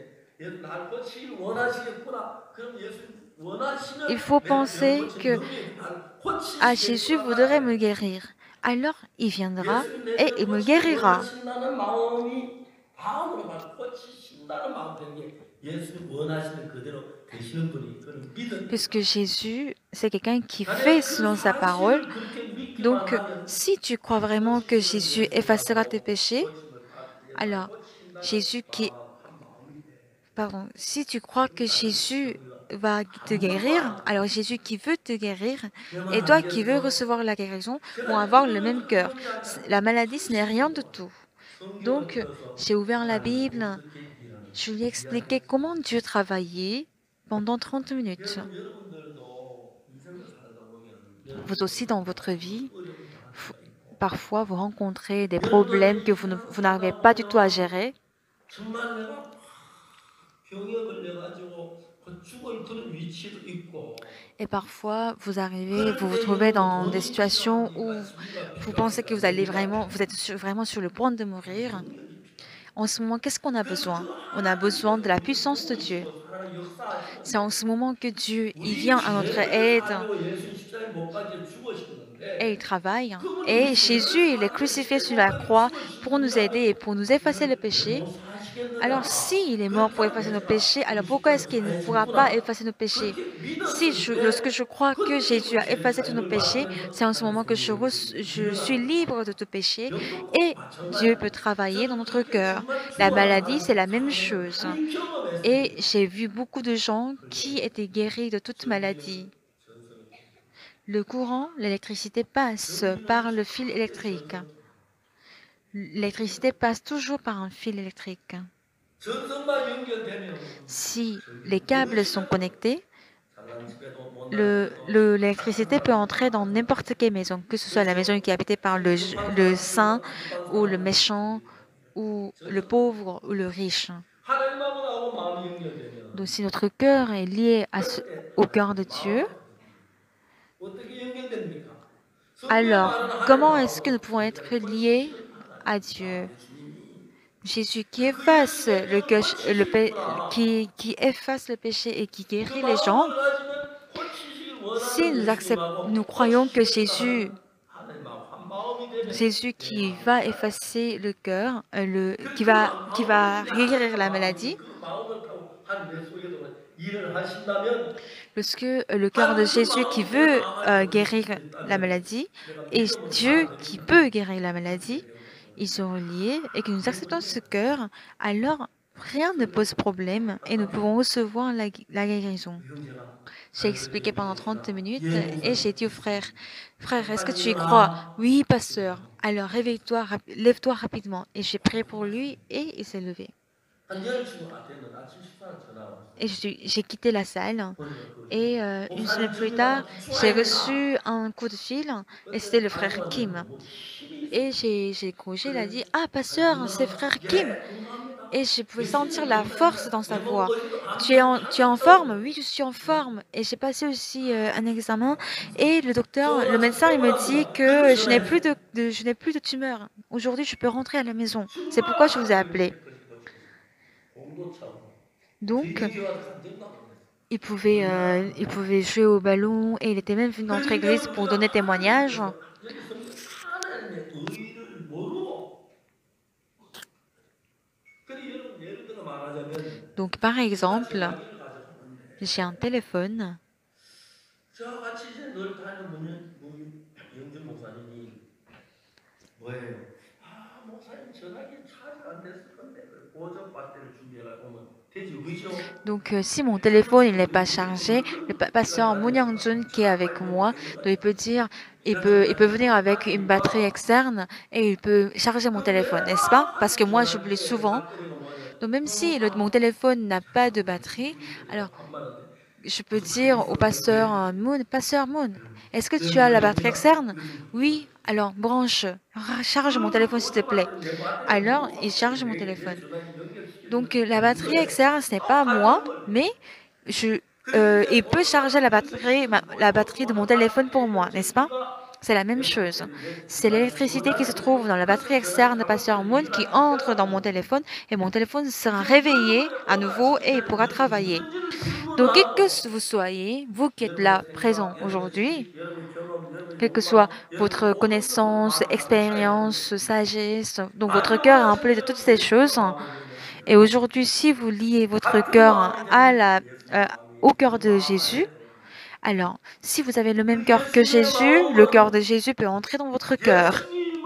날 고치길 원하시겠구나. 그럼 예수님
Il
원하시면
faut
내가 병
penser
고치는
que
능력이 날
Jésus
고치시겠구나
voudrait me
말이에요.
guérir. Alors il viendra
예수님 내
et
병
il me
고치길
guérira.
원하신다는 마음이 마음으로 막 고치신다는 마음 되는 게 예수님 원하시는 그대로 되시는 분이 그는 믿음이에요.
Puisque Jésus, c'est quelqu'un qui fait
만약에 그
selon sa parole.
사실을 그렇게 믿기만
Donc,
하면
si tu crois vraiment que Jésus effacera tes
고치신다고
péchés,
고침을 받게 된다.
alors
고친다는
Jésus qui,
마음 한 마음이 돼.
pardon, si tu crois que
그러니까 진짜
Jésus
우리가
va te
한 번도
guérir,
안 돼.
alors Jésus qui veut te guérir
그만
et toi qui veux
하시겠어.
recevoir la guérison vont
제가
avoir le même
이러면
cœur.
그런 게 아니라
La maladie, ce n'est rien
크신
de
분
tout.
성경을
Donc,
들어서
j'ai ouvert la
하나님이
Bible,
어떻게 일하는지
je lui ai expliqué
이야기하죠.
comment Dieu travaillait pendant 30 minutes.
여러분 여러분들도 인생을 살다 보면
Vous aussi, dans
여러분들도
votre vie,
어려움을 당할
vous-
수가 있고
parfois vous rencontrez des
여러분도
problèmes
이
que
세상
vous n'arrivez
살다
pas du tout à
보면
gérer.
정말 내가 병에 걸려가지고 죽을 그런 위치도 있고
Et parfois, vous vous
그럴 때
trouvez
여러분
dans des
돈이 필요한
situations où
우리가 수비가
vous pensez que
필요합니다.
vous allez
우리가
vraiment, vraiment sur le point de mourir.
능력이 필요합니다.
En ce moment, qu'est-ce qu'on a
그래서 그
besoin? On a besoin de
하나님께서
la
우리를
puissance de Dieu.
도우시고 하나님
C'est en
역사하시는데
ce moment que Dieu, il
우리
vient à notre
죄를
aide
사려고 예수님 십자가에 못 박혀
et il
죽으셨는데
travaille.
그분이 우리
Et
죄를
Jésus, il est
사려고
crucifié
십자가에
sur
못
la
박혀
croix
죽으신
pour nous aider et
분이라면
pour nous effacer le
우리를 왜
péché.
못 사시겠느냐.
Alors, s'il est mort pour
그렇게
effacer nos
내가
péchés, alors
우리
pourquoi
십자가에
est-ce
못
qu'il ne
박혀
pourra pas
죽구나.
effacer nos péchés?
그렇게
Si lorsque je
믿었을 때
crois que
그때
Jésus a
그것이
effacé tous nos
자유를
péchés,
받으면서
c'est en ce
하나님
moment que
생명이
je suis
일어나는
libre
것입니다.
de tout péché
병도 꼭
et Dieu
마찬가지예요.
peut travailler dans
저는
notre
그렇게
cœur.
정말
La
죽어가는
maladie, c'est
사람을
la même
사람을
chose.
많이 경험했습니다.
Et j'ai vu beaucoup de gens qui étaient guéris de toute
전기는
maladie.
전선이
Le courant, l'électricité passe
전기는
par le fil
절대
électrique.
전선
L'électricité passe toujours par un fil électrique.
전선만 연결되면
Si les
전기는 어느
câbles sont
시간
connectés,
잘난 집에도 못난 집에도
l'électricité peut entrer dans n'importe quelle maison, que ce soit la maison qui est habitée par
성급한
le
사람
saint
나쁜
ou le
사람
méchant ou le
전선
pauvre ou le riche.
하나님하고 나하고 마음이 연결되면
Donc si notre cœur est lié
그때
au cœur de Dieu,
마음이 어떻게 연결됩니까? 성경에
alors
말하는 하나님
comment est-ce que nous
마음은
pouvons
우리가
être liés
고치시는 하나님
à Dieu?
우리 주님이
Jésus qui
그
efface
영역에는 고치시구나.
qui efface le péché et qui
그
guérit les gens.
마음을 가지면 고치시길
Si
원하는 예수님하고
nous croyons que
고치시겠다 하는 하나님하고 한 마음이 되면
Jésus
내
qui
마음이
va
달라요.
effacer le cœur,
그
qui
마음을
va
이제
guérir
하나님의
la
마음인데
maladie,
그 마음을 타고 하나님 내 속에서 일을 하신다면
lorsque le cœur de
하나님 그
Jésus qui
마음은 내
veut
마음에
guérir la
거듭됐다면
maladie
내가
et
믿음으로
Dieu qui
받아들이면
peut guérir la
그렇게
maladie,
되는 것입니다.
ils sont liés et que nous
그런
acceptons ce
문제예요.
cœur, alors rien ne pose problème et nous pouvons recevoir la guérison.
그 형제가
J'ai
하나님께
expliqué pendant 30
기도했습니다.
minutes
예,
et j'ai
목사님.
dit au frère, frère, est-ce que
빨리
tu y crois?
일어나.
Oui, pasteur. Alors réveille-toi, lève-toi rapidement. Et j'ai prié pour lui et il s'est levé.
한 열흘 안 됐는데 아침 식사를 전화가 왔어요.
Et j'ai quitté la salle.
보니까
Et une semaine plus tard, j'ai reçu un coup de fil et c'était le frère Kim. Et j'ai couché, il a dit, ah, pasteur, c'est frère Kim. Et je pouvais sentir la force dans sa voix. Tu es en forme? Oui, je suis en forme. Et j'ai passé aussi un examen. Et le médecin, il me dit que je n'ai plus de tumeur. Aujourd'hui, je peux rentrer à la maison. C'est pourquoi je vous ai appelé. Donc, il pouvait jouer au ballon et il était même venu dans notre église pour donner témoignage. Donc, par exemple, j'ai un téléphone.
저같이 이제 늘 다니는 영준 목사님이 뭐예요? 아 목사님 전화기 차지가 안 됐을 건데 보조 배터리 준비해라 오면 되지 그죠?
Donc, si mon téléphone il n'est pas chargé, le pasteur Moon Young-jun qui est avec moi, donc il peut dire, il peut venir avec une batterie externe et il peut charger mon téléphone, n'est-ce pas? Parce que moi, j'oublie souvent. Donc, même si mon téléphone n'a pas de batterie, alors je peux dire au pasteur Moon, est-ce que tu as la batterie externe? Oui, alors branche, charge mon téléphone s'il te plaît. Alors, il charge mon téléphone. Donc, la batterie externe, ce n'est pas moi, mais il peut charger la batterie de mon téléphone pour moi, n'est-ce pas? C'est la même chose. C'est l'électricité qui se trouve dans la batterie
그것처럼
externe de Pasteur Moon qui entre dans mon téléphone et mon téléphone sera réveillé à nouveau et il pourra travailler. Donc, qui que vous soyez, vous qui êtes là présent aujourd'hui,
여러분 경험, 여러분
quelle que soit
욕망, 여러분
votre
모든
connaissance,
마음을 감싸야 됩니다.
expérience, sagesse, donc votre cœur est
마지막까지
rempli de toutes ces
성령
choses.
예수와 마음을 이루면
Et aujourd'hui, si vous liez votre
같은
cœur
마음이면 예수님
au
마음이
cœur
그
de
마음
Jésus,
안에 들어옵니다.
alors si vous avez le
그
même cœur que
예수님의
Jésus, le cœur
마음은
de Jésus peut entrer dans votre cœur.
예수님을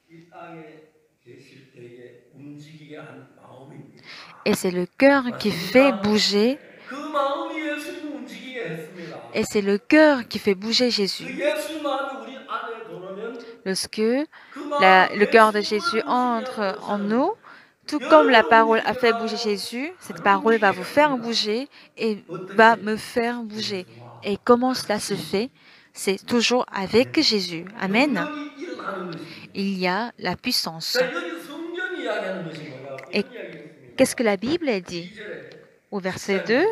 이 땅에 계실 때에 움직이게 한 마음입니다.
Et c'est le cœur qui fait
맞습니까?
bouger,
그 마음이 예수님을 움직이게 했습니다.
et c'est le cœur qui fait bouger Jésus.
그 예수님 마음이 우리 안에 들어오면
Lorsque
그 마음은
le cœur de
예수님을
Jésus
움직이게 하는
entre en
것은
nous, tout comme la
여러분을
parole a
움직이게
fait bouger
하고
Jésus, cette
나를
parole va
움직이게
vous faire
합니다.
bouger et va
어떻게?
me faire bouger.
예수와
Et comment cela se
같이
fait? C'est toujours avec Jésus. Amen.
능력이 일어나는 것입니다.
Il y a la puissance.
자, 여기 성경이 이야기하는 것이 뭐냐?
Et
이런
qu'est-ce
이야기했습니다.
que la Bible dit
2절에
au verset 2,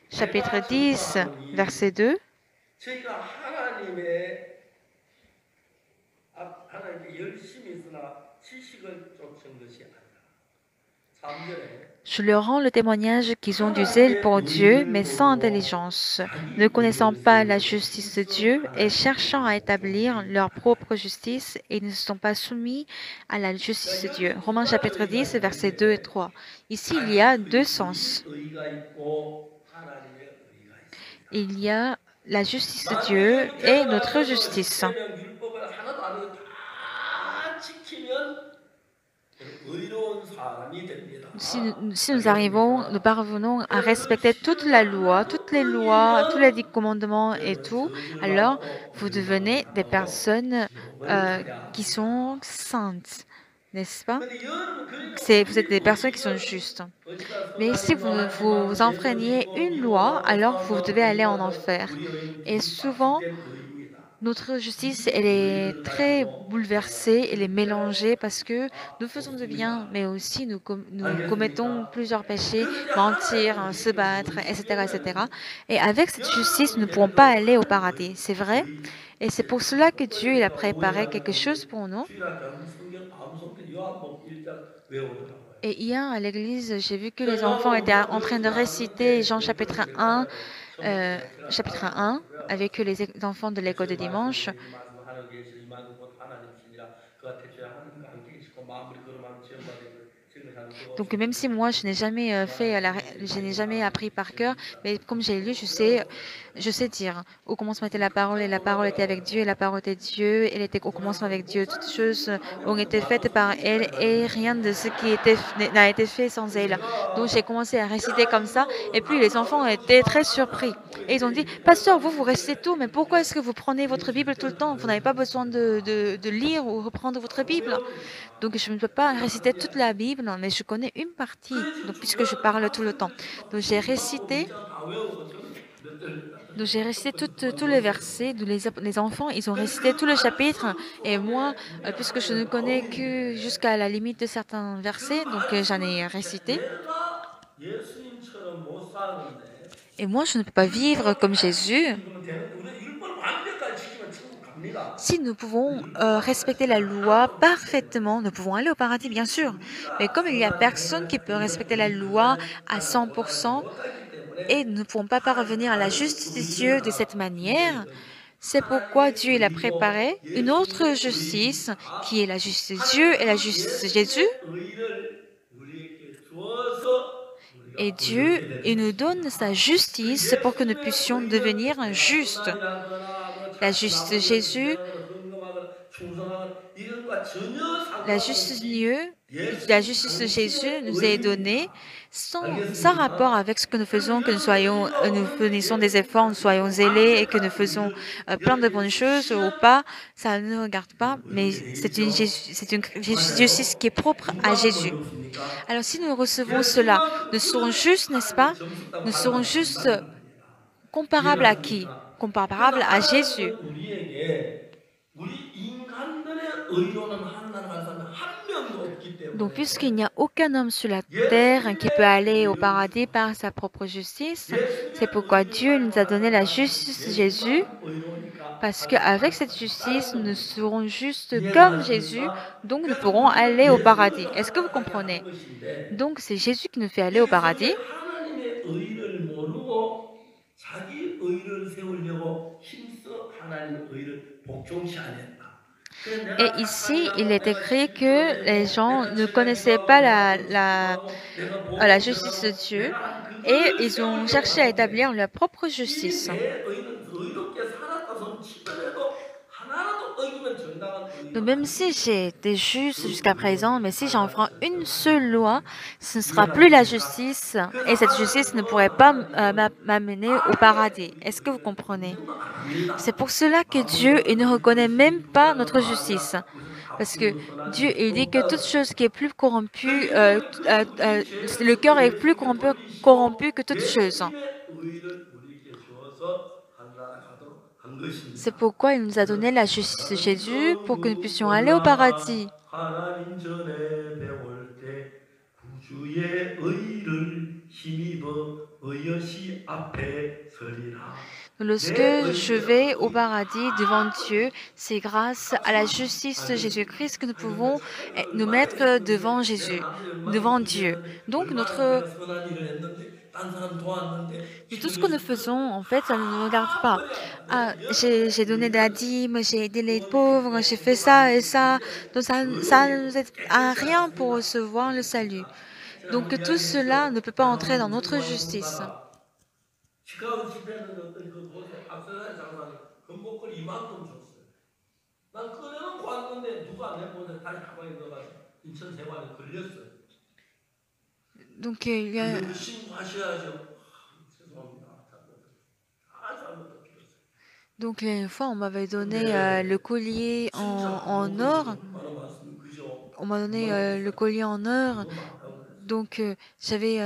chapitre 10, verset 2?
저희가 하나님께 열심히 있으나 지식을 쫓은 것이 아니라 3절에
Je leur rends le témoignage qu'ils ont du zèle pour Dieu, mais sans intelligence, ne connaissant pas la justice de Dieu et cherchant à établir leur propre justice et ne se sont pas soumis à la justice de Dieu. Romains chapitre 10, versets 2 et 3. Ici, il y a deux sens.
의가 있고 하나님의 의가 있습니다.
Il y a la justice de Dieu et notre justice.
율법을 하나도 안 해도 다 지키면 의로운 사람이 됩니다.
Si nous arrivons, nous parvenons à respecter toute la loi, toutes les lois, tous les 10 commandements et tout, alors vous devenez des personnes qui sont saintes, n'est-ce pas?
근데 여러분 그러니까
Vous êtes des personnes qui sont justes. Mais si vous enfreignez une loi, alors vous devez aller en enfer. Et souvent, notre justice, elle est très bouleversée, elle est mélangée parce que nous faisons du bien, mais aussi nous commettons plusieurs péchés, mentir, se battre, etc., etc. Et avec cette justice, nous ne pourrons pas aller au paradis. C'est vrai. Et c'est pour cela que Dieu il a préparé quelque chose pour nous. Et hier, à l'église, j'ai vu que les enfants étaient en train de réciter Jean chapitre 1, avec les enfants de l'école de dimanche. Donc même si moi je n'ai jamais je n'ai jamais appris par cœur, mais comme j'ai lu, je sais dire. Au commencement était la parole et la parole était avec Dieu et la parole était Dieu. Elle était au commencement avec Dieu. Toutes choses ont été faites par elle et rien de ce qui n'a été fait sans elle. Donc j'ai commencé à réciter comme ça et puis les enfants étaient très surpris et ils ont dit, Pasteur, vous récitez tout, mais pourquoi est-ce que vous prenez votre Bible tout le temps? Vous n'avez pas besoin de lire ou reprendre votre Bible. Donc je ne peux pas réciter toute la Bible, mais je connais une partie, donc, puisque je parle tout le temps. Donc j'ai récité tous les versets. Les enfants, ils ont récité tout le chapitre. Et moi, puisque je ne connais que jusqu'à la limite de certains versets, donc j'en ai récité. Et moi, je ne peux pas vivre comme Jésus. Si nous pouvons respecter la loi parfaitement, nous pouvons aller au paradis, bien sûr. Mais comme il n'y a personne qui peut respecter la loi à 100%, et nous ne pouvons pas parvenir à la justice de Dieu de cette manière, c'est pourquoi Dieu il a préparé une autre justice, qui est la justice de Dieu et la justice de Jésus. Et Dieu, il nous donne sa justice pour que nous puissions devenir justes. La justice de Jésus, la justice de Jésus nous est donnée sans rapport avec ce que nous faisons, que nous fournissons des efforts, nous soyons zélés et que nous faisons plein de bonnes choses ou pas, ça ne nous regarde pas, mais c'est une justice qui est propre à Jésus. Alors si nous recevons cela, nous serons justes, n'est-ce pas? Nous serons justes comparables à qui? Comparables à Jésus. Donc, puisqu'il n'y a aucun homme sur la terre qui peut aller au paradis par sa propre justice, c'est pourquoi Dieu nous a donné la justice de Jésus Parce qu'avec cette justice, nous serons justes
이해가
comme Jésus,
가십니까?
donc nous
그래서
pourrons
우리는
aller au paradis.
예수가
Est-ce que vous
따라가야
comprenez?
하는 것인데
Donc c'est Jésus qui nous fait aller au
여기서 이제
paradis.
하나님의 의를 모르고 자기 의를 세우려고 힘써 하나님의 의를 복종시하야 된다. 그래
Et
내가
ici, il
착하니라고
est
내가
écrit
11조
que les
내고
gens
내가
ne
처자
connaissaient
기도하고
pas
내가 금식 기도하고 내가
la
복음
justice de
전하고
Dieu
내가 한
et
그거를
ils ont
세우려고
cherché à établir
하는데
leur propre
이
justice.
내 의는 의롭게 살았다 손 치더라도 하나라도 어기면 정당한
Donc
의가
même
아닌
si
것이다.
j'ai été juste
그
jusqu'à présent,
의롭게
mais si j'enfreins
살아서
une
정당한
seule loi,
것이다.
ce ne sera
이해가
plus la
됩니까?
justice
그래서
et cette justice
하나님도
ne pourrait pas
하나님도
m'amener au
아예
paradis.
우리
Est-ce que vous
의를
comprenez?
인정도 안
C'est
합니다.
pour cela que Dieu, il
마음으로는
ne
우리
reconnaît même
뜻이
pas
누구야가
notre justice.
마음이야. 무슨
Parce que
앞으로 선한
Dieu,
일이
il dit que toute
없다는
chose
것이죠.
qui est plus corrompue,
그렇기 때문에 그래서 우리
le
죄를
cœur
또
est plus
예수님께
corrompu
돌리시고
que toute chose.
예수님의 의를 우리에게 주어서 한나라가도록 한
C'est
것입니다.
pourquoi il nous a donné
그래서
la justice de Jésus
하나님도
pour que nous puissions aller au paradis.
묻거나 하나님 전에 배울 때 구주의 의를 힘입어 의여시 앞에 서리라.
Lorsque
내
je
의의
vais au
의의
paradis devant Dieu, c'est grâce à la justice de Jésus-Christ que nous pouvons nous
얼마나
mettre
했었는데
devant
내가
Jésus,
남들이 얼마나
devant
이쁘게
Dieu.
했는데
Donc
얼마나 내가 선한 일을 했는데 딴 사람 도왔는데
tout
지금
ce que nous
예수 그
faisons, en fait, ça ne nous regarde
다
pas.
버려야 한다.
Ah,
내가 여러분의
j'ai donné de la
의를
dîme, j'ai aidé les
어디
pauvres, j'ai
뭐
fait
누가
ça et
누구
ça.
문제
Donc ça ne
그게
nous aide à
깨끗이
rien pour
않습니다.
recevoir le salut.
알겠습니까? 제가
Donc
한번
tout cela ne
이야기했죠.
peut pas
내가
entrer dans
한번
notre
정말
justice.
누군가가 시카고 집회는 어떤 그 곳에 악세사리 장사는 금복을 이만큼 줬어요. 난 꺼내놓고 왔는데 누가 내 보내 다시 가방에 넣어가지고 인천 세관에 걸렸어요.
Donc
그래서 신고하셔야죠. 죄송합니다. 잘못 들었어요.
donc une fois, on m'avait donné
근데
le collier
진짜
en
금복을
or.
얼마나 많습니까? 그죠?
On m'a donné
정말
le
비싸요.
collier en or.
그거 많다고 그랬어요.
Donc j'avais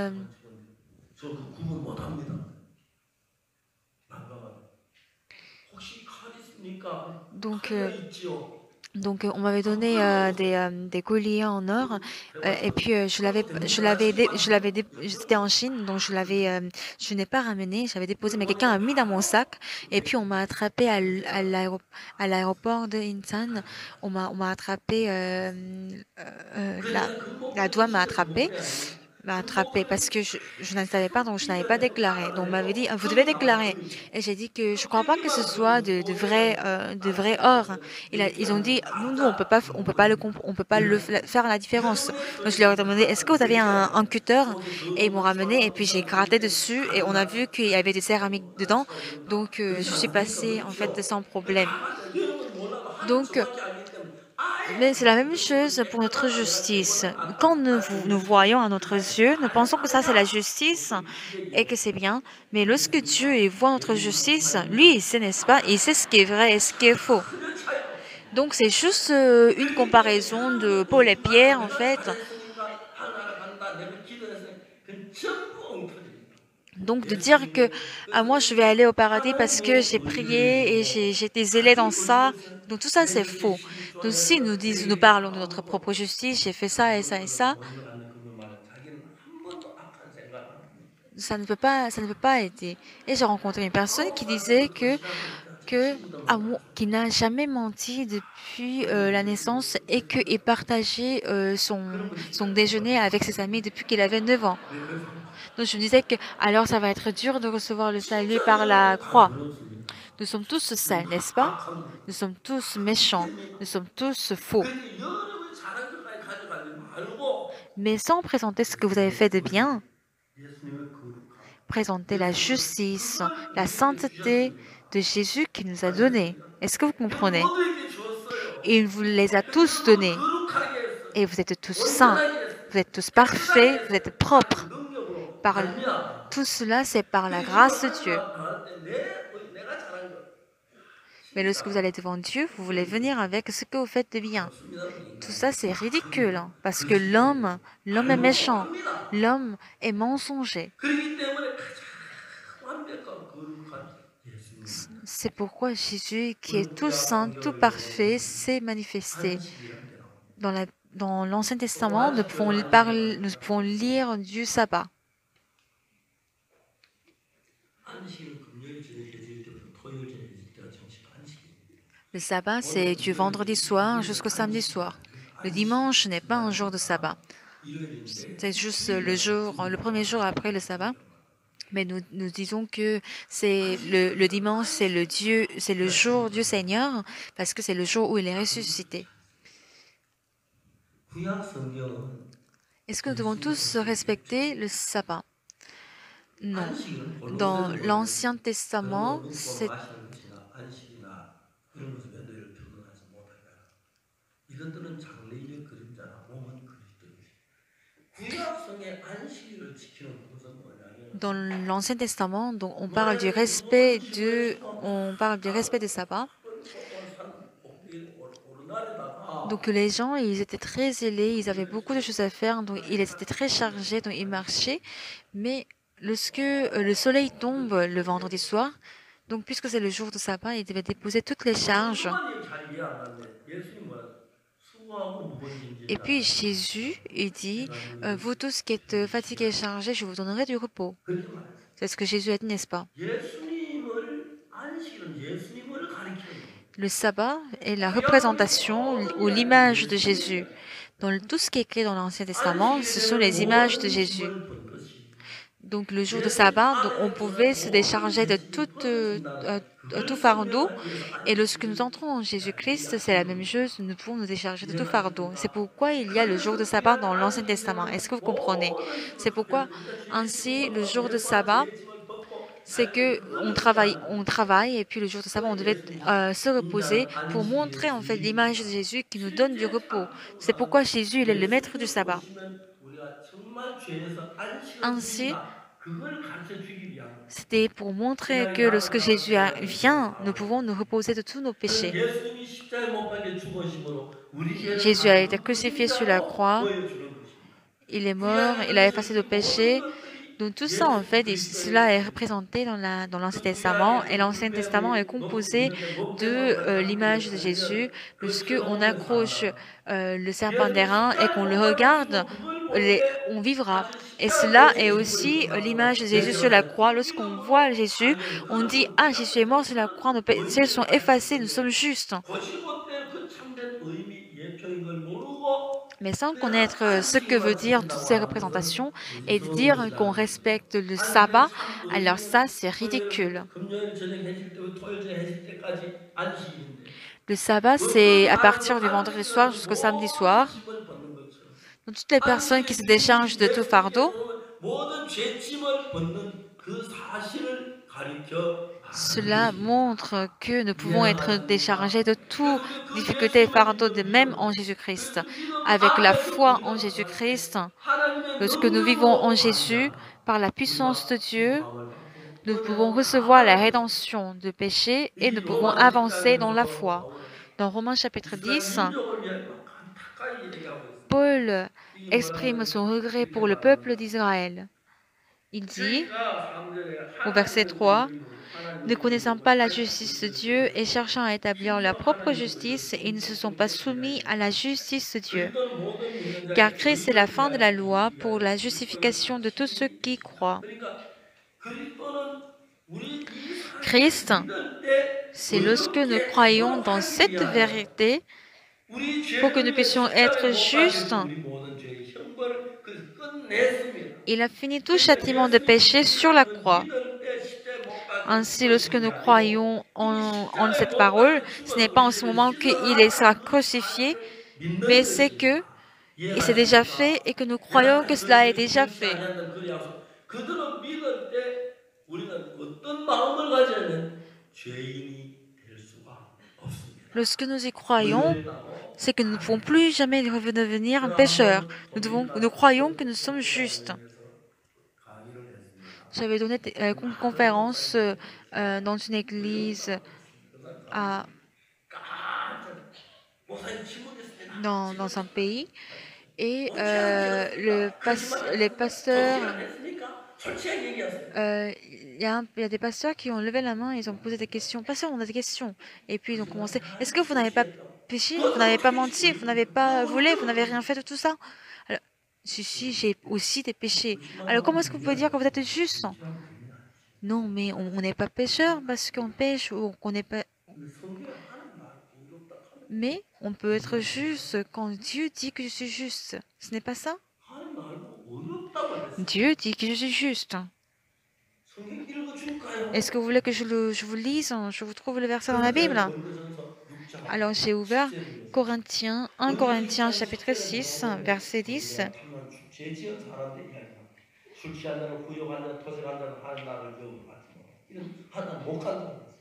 저그 구분 못합니다. 난감하네. 혹시 칼 있습니까?
donc
칼가 있지요.
Donc on m'avait
안
donné
꺼내놓으세요.
des colliers en or et
대화에서
puis
칼도 됩니다. 치고 안 돼요.
c'était en Chine donc je n'ai pas ramené, j'avais déposé mais quelqu'un a mis dans mon sac et puis on m'a attrapé à l'aéroport de Incheon. On m'a attrapé
그러니까
la
금복을
douane
드시면 좋은 게 아니에요.
m'a attrapé
금복을
parce que je ne savais pas donc je n'avais pas
빚을 내고
déclaré. Donc on m'avait dit
팔아내고
vous devez
금이 나와요.
déclarer
금이.
et j'ai dit que je
그
crois pas que ce
빼기만
soit
그러면
de
돈을
vrai or.
알아채서
Ils ont dit,
얘기하면
nous,
가짜 금복입니다.
on peut pas
이해가
faire la différence.
여러분의
Donc je leur ai
거짓말을
demandé, est-ce que
하나님
vous avez un
회개하라.
cutter?
옷에
Et ils m'ont
더러운 거
ramené et
치마가
puis
그
j'ai
사람
gratté
보이게
dessus et on a vu
가른다.
qu'il y avait des céramiques dedans.
가르쳐 준다.
Donc je
그렇지
suis
않습니까?
passée en fait
그렇죠?
sans
그
problème.
다 가짜. 여러분 몰라도 하나님
Donc,
정확히 알기 때문에
mais
아예
c'est la même
여러분
chose pour notre
깨끗하다 내가
justice.
깨끗하다
Quand
안다. 아니
nous
예수님
voyons à notre yeux, nous pensons que ça c'est la
하느냐?
justice
그것도
et que
기백이요.
c'est bien. Mais lorsque Dieu
알겠습니까?
il voit notre
예수님
justice,
말씀하십니다.
lui il sait, n'est-ce pas? Il sait ce qui est vrai et ce qui est faux.
전혀 차이가 없습니다.
Donc c'est juste une
그렇기 때문에
comparaison de
여러분의
Paul et
거짓말과
Pierre en
내가
fait.
잘했으니까 하나라 간다 내가 기도했으니까 그건 전부 엉터리입니다.
Donc de dire que
예수님은
moi
그래서
je vais aller au paradis parce que
하나님의
j'ai
의를
prié et
두고
j'ai été zélé
자기
dans ça.
의것은
Donc tout ça c'est
레위기
faux.
11조
Donc si
내에서
nous
레위기
parlons
다
de notre propre
묻고
justice, j'ai fait ça et
자기
ça et
얼굴
ça,
보이는 않는 그분 말은 자기는 한 번도 악한 생각 안 합니다.
ça ne peut pas aider. Et j'ai rencontré une personne qui disait
사람들은 거짓말하니까
que
치 묻어나고
qui n'a jamais menti depuis la naissance et qu'il partageait
그런 분이
son
진짜
déjeuner
구원받을 수
avec ses
없어요.
amis depuis qu'il avait 9 ans.
네, 그래서
Donc je me disais que alors ça va être dur de recevoir le salut
진짜
par la
여러분은 다
croix.
더럽습니다.
Nous sommes tous
여러분
sales, n'est-ce pas?
다 악한 거예요.
Nous sommes tous méchants. Nous sommes tous faux.
그러니 여러분이 잘한 것까지 가져가지 말고
Mais sans présenter ce que vous avez fait de bien,
예수님의 거룩함,
présentez la
예수님의
justice,
그걸
la
우리에게
sainteté
주셨습니다.
de Jésus qui nous a donné.
아시겠습니까?
Est-ce que vous
이
comprenez?
모두에게 주었어요.
Et il vous les a
그래서
tous
여러분
donnés.
거룩하게 했어요.
Et vous êtes tous saints.
온전하게 했어요.
Vous êtes tous
깨끗하게
parfaits. Vous
했어요.
êtes
다 그
propres.
능력으로
Par
말미암아.
tout cela, c'est par la
그리고 이걸
grâce de Dieu.
하나님 나갈 때 내가 잘한 것
Mais lorsque vous allez devant Dieu, vous voulez venir avec ce que vous faites de bien.
없습니다. 우리
Tout
인간은.
ça, c'est ridicule. Parce que
그렇기 때문에
l'homme est méchant.
잘못합니다.
L'homme est mensonger.
그렇기 때문에 가장 완벽한 거룩한 예수님
C'est pourquoi Jésus, qui est tout saint, tout parfait, s'est manifesté.
안식이라는 게 나옵니다.
Dans l'Ancien Testament, nous pouvons lire du sabbat.
안식일은 금요일 저녁에 지을 때부터 토요일 저녁에 지을
Le sabbat, c'est du vendredi soir jusqu'au samedi soir. Le dimanche n'est pas un jour de sabbat. C'est juste le jour, le premier jour après le sabbat. Mais nous disons que c'est le dimanche, c'est le jour du Seigneur, parce que c'est le jour où il est ressuscité.
구약 성경은
Est-ce que nous devons tous respecter le sabbat? Non.
안식일은
Dans
본론적으로 말하면
l'Ancien Testament,
먹고 마시는 것이나 안식이나 그런 것을 너희를 평등하지 못하게 하라. 이것들은 장래의 그림자나 몸은 그리스도이니. 구약성의 안식일을 지키는 것은 뭐냐면
dans l'Ancien Testament, donc
노래를 모든 짐을
on parle du respect du sabbat.
산 오르날에다가
Donc les gens, ils étaient très zélés, ils avaient beaucoup de choses à faire, donc ils étaient très chargés, donc ils marchaient. Mais lorsque le soleil tombe le vendredi soir, donc puisque c'est le jour de sabbat, ils devaient déposer toutes les charges.
성도만 잘 이해 안 하는데 예수님 뭐라 수고하고 무거운
Et
짐진다.
puis Jésus, il dit, vous tous qui êtes fatigués et chargés, je vous donnerai du repos.
그렇게 말했어요.
C'est ce que Jésus a dit, n'est-ce pas?
예수님을 안식일은 예수님을 가리키는 겁니다.
Le sabbat est la représentation ou l'image de Jésus. Dans tout ce qui est écrit dans l'Ancien Testament, ce sont
안식일에는
les images de
모든
Jésus.
짐을 본 것이
Donc le jour de
예수님
sabbat, donc, on
안에
pouvait
들어가는
se
모든
décharger de
죄짐이 벗어진다는
tout
그걸
fardeau.
설명하기 위해서
Et lorsque nous
안식일을
entrons en Jésus-Christ, c'est la
이야기하는
même
겁니다.
chose, nous pouvons nous décharger de tout fardeau. C'est
이해가십니까?
pourquoi il y a le jour de
그래서
sabbat
귀한
dans l'Ancien Testament.
안식일에는
Est-ce que vous comprenez?
모든
C'est
짐을
pourquoi
우리가 죄의 짐을
ainsi le jour
벗고
de
예수와
sabbat,
죄의 짐을 벗고
c'est
갈 때
que
그걸 의미하는
on
겁니다.
travaille et puis le jour de sabbat, on
그걸
devait
예수님이
se reposer
인자는
pour
안식일의
montrer en fait l'image de
주인이다.
Jésus qui nous donne du
실제
repos. C'est
사도가
pourquoi Jésus il est le maître du
예수님
sabbat.
오시면 우리가 정말 죄에서 안식을
Ainsi,
누린다. 그걸 가르쳐 주기 위한 겁니다.
c'était pour montrer
신앙이
que lorsque
나아가면
Jésus
우리가 예수님을
vient, nous
다
pouvons nous reposer de tous nos
그는
péchés.
예수님이 십자가에 못 박혀 죽으심으로 우리 죄를
Jésus a
다
été
그
crucifié sur la
그림자로
croix,
보여주는 것입니다.
il est mort,
구약의
il a
그리스도
effacé nos
이 모든
péchés.
것들이
Donc tout ça, en
예수
fait, cela est
그리스도의
représenté dans l'Ancien
그
Testament. Et
구약의 그
l'Ancien Testament est
물병이 놓고
composé
있는데 목대망
de
같은
l'image de
장비를
Jésus.
달면 그
Lorsque on
펴놓으면
accroche
살아.
le serpent
예수님
d'airain et
십자가에
qu'on le
못 박혀
regarde,
죽으면 그걸 볼 때
on vivra.
사실
Et
십자가에
cela
내
est
죄 죽은 그
aussi
마음을
l'image de Jésus sur la
내세워서
croix.
그
Lorsqu'on voit
믿음으로
Jésus,
살면
on dit,
그것은
ah,
우리가
Jésus est mort sur la croix, nos péchés
의미를
sont
가지고
effacés, nous sommes
있는데
justes.
거시고 때그 참된 의미 예표인 걸 모르고
Mais sans
그냥
connaître ce que veut
안식일만
dire toutes
지킨다고
ces
하는 것은
représentations et
무서운
dire qu'on
것이라는 것입니다.
respecte le
아니 그
sabbat,
참
alors ça,
의미는
c'est
토요일
ridicule.
금요일 저녁 해질 때부터 토요일 저녁 해질 때까지 안식일인데
Le sabbat,
어떤
c'est à
사람이
partir du vendredi soir
안식일은
jusqu'au samedi
모든
soir.
짐을 벗는 것처럼
Donc, toutes les personnes qui
안식일의
se déchargent
주인이신
de tout fardeau,
예수님께서는 모든 죄짐을 벗는 그 사실을 가리켜 말하는
cela
것입니다.
montre que nous pouvons
이해가
être déchargés
가십니까?
de
그래서
toute
그
difficulté et
예수님을
fardeau, de
믿는
même
믿음
en Jésus-Christ.
그래서 그 믿음
Avec la
안에서
foi en
우리가 거할 때
Jésus-Christ,
하나님의
lorsque nous vivons en
능력으로
Jésus,
말미암아
par la puissance de
우리가
Dieu,
구속함을 받고
nous
은혜로
pouvons recevoir la
나아갈 것입니다.
rédemption de péché et
이
nous pouvons
로마서
avancer dans la
10장에서도
foi.
바울은
Dans Romains chapitre
이스라엘
10,
민족을 위하여 막 가까이 얘기하고 있습니다.
Paul
이게
exprime
뭐라고
son regret
이렇게
pour le peuple
말합니다.
d'Israël. Il dit
저희가 3절에
au verset
하나님을
3,
믿음으로
ne
하나님의
connaissant
능력을
pas la
가르치고
justice de
있는
Dieu et
그들은
cherchant à établir
심지어
leur propre
하나님의
justice, ils ne se sont pas
그리스도를
soumis à
비하여
la justice de Dieu.
그리스도는 모든 믿는
Car
자에게
Christ est la
의를
fin de la
위하여
loi
이르기
pour
위하여
la
그리스도를
justification de tous ceux
바치는
qui
이시다.
croient.
그러니까 그리스도는 우리 이 사실을
Christ,
믿을 때
c'est lorsque nous
의롭게
croyons
되도록
dans
하기
cette
위하여
vérité
우리
pour que nous
죄를 위해
puissions
십자가에
être
못
justes.
박히신 우리 모든 죄의 형벌을 그 끝냈습니다.
Il a fini tout
그러니까
châtiment de
예수님
péché sur la
우리가 그
croix.
믿을 때 십자가에 못 박혀
Ainsi, lorsque
죽으신 게
nous
아니고
croyons
이
en
십자가에
cette
못
parole,
박혀
ce n'est
죽은
pas en ce
우리들을
moment qu'il sera
씻어나가는 그
crucifié,
사실을 믿는
mais c'est que
것입니다.
et c'est déjà fait
이해가십니까?
et que nous croyons que
내가
cela est
그들에게
déjà
그렇지
fait.
아니한다는 그 약속. 그들은 믿을 때 우리는 어떤 마음을 가지면 죄인이 될 수가 없습니다.
Lorsque nous y croyons,
의롭다고
c'est que nous ne pouvons plus jamais devenir
제가
pécheurs.
한번
Nous croyons que nous sommes justes.
강의를 했습니다.
J'avais donné une conférence dans une église à,
깜짝 목사님 침묵했습니다.
dans un pays et
거짓말
les pasteurs,
정신을 했으니까 솔직하게 얘기하세요.
il y a des pasteurs qui ont levé la main, ils ont posé des questions. Pasteur, on a des questions. Et puis ils ont commencé. Est-ce que vous n'avez pas péché? Vous n'avez pas menti? Vous n'avez pas volé? Vous n'avez rien fait de tout ça? Alors, si, j'ai aussi des péchés. Alors comment est-ce que vous pouvez dire que vous êtes juste? Non, mais on n'est pas pécheur parce qu'on pêche ou qu'on n'est pas.
근데 성경에 하나님 말 의롭다 하면
Mais on peut être juste quand Dieu dit que je suis juste. Ce n'est pas ça?
하나님 알고 어렵다고 했어요.
Dieu dit que je suis juste.
성경 읽어줄까요?
Est-ce que vous voulez que je vous lise? Je vous trouve le verset dans la
그래서 제가
Bible.
고린도전서 6장
Alors j'ai ouvert
10절을
Corinthiens, 1
어디서
Corinthians
이스라엘
chapitre
10절에
6,
나오는데
verset 10.
우리가 탐난 죄 지은 사람들 이야기합니다. 술 취한 자는 후욕한 자는 토색한 자는 하는 나를 배우고 같은 이런 하나 목한다는 거죠.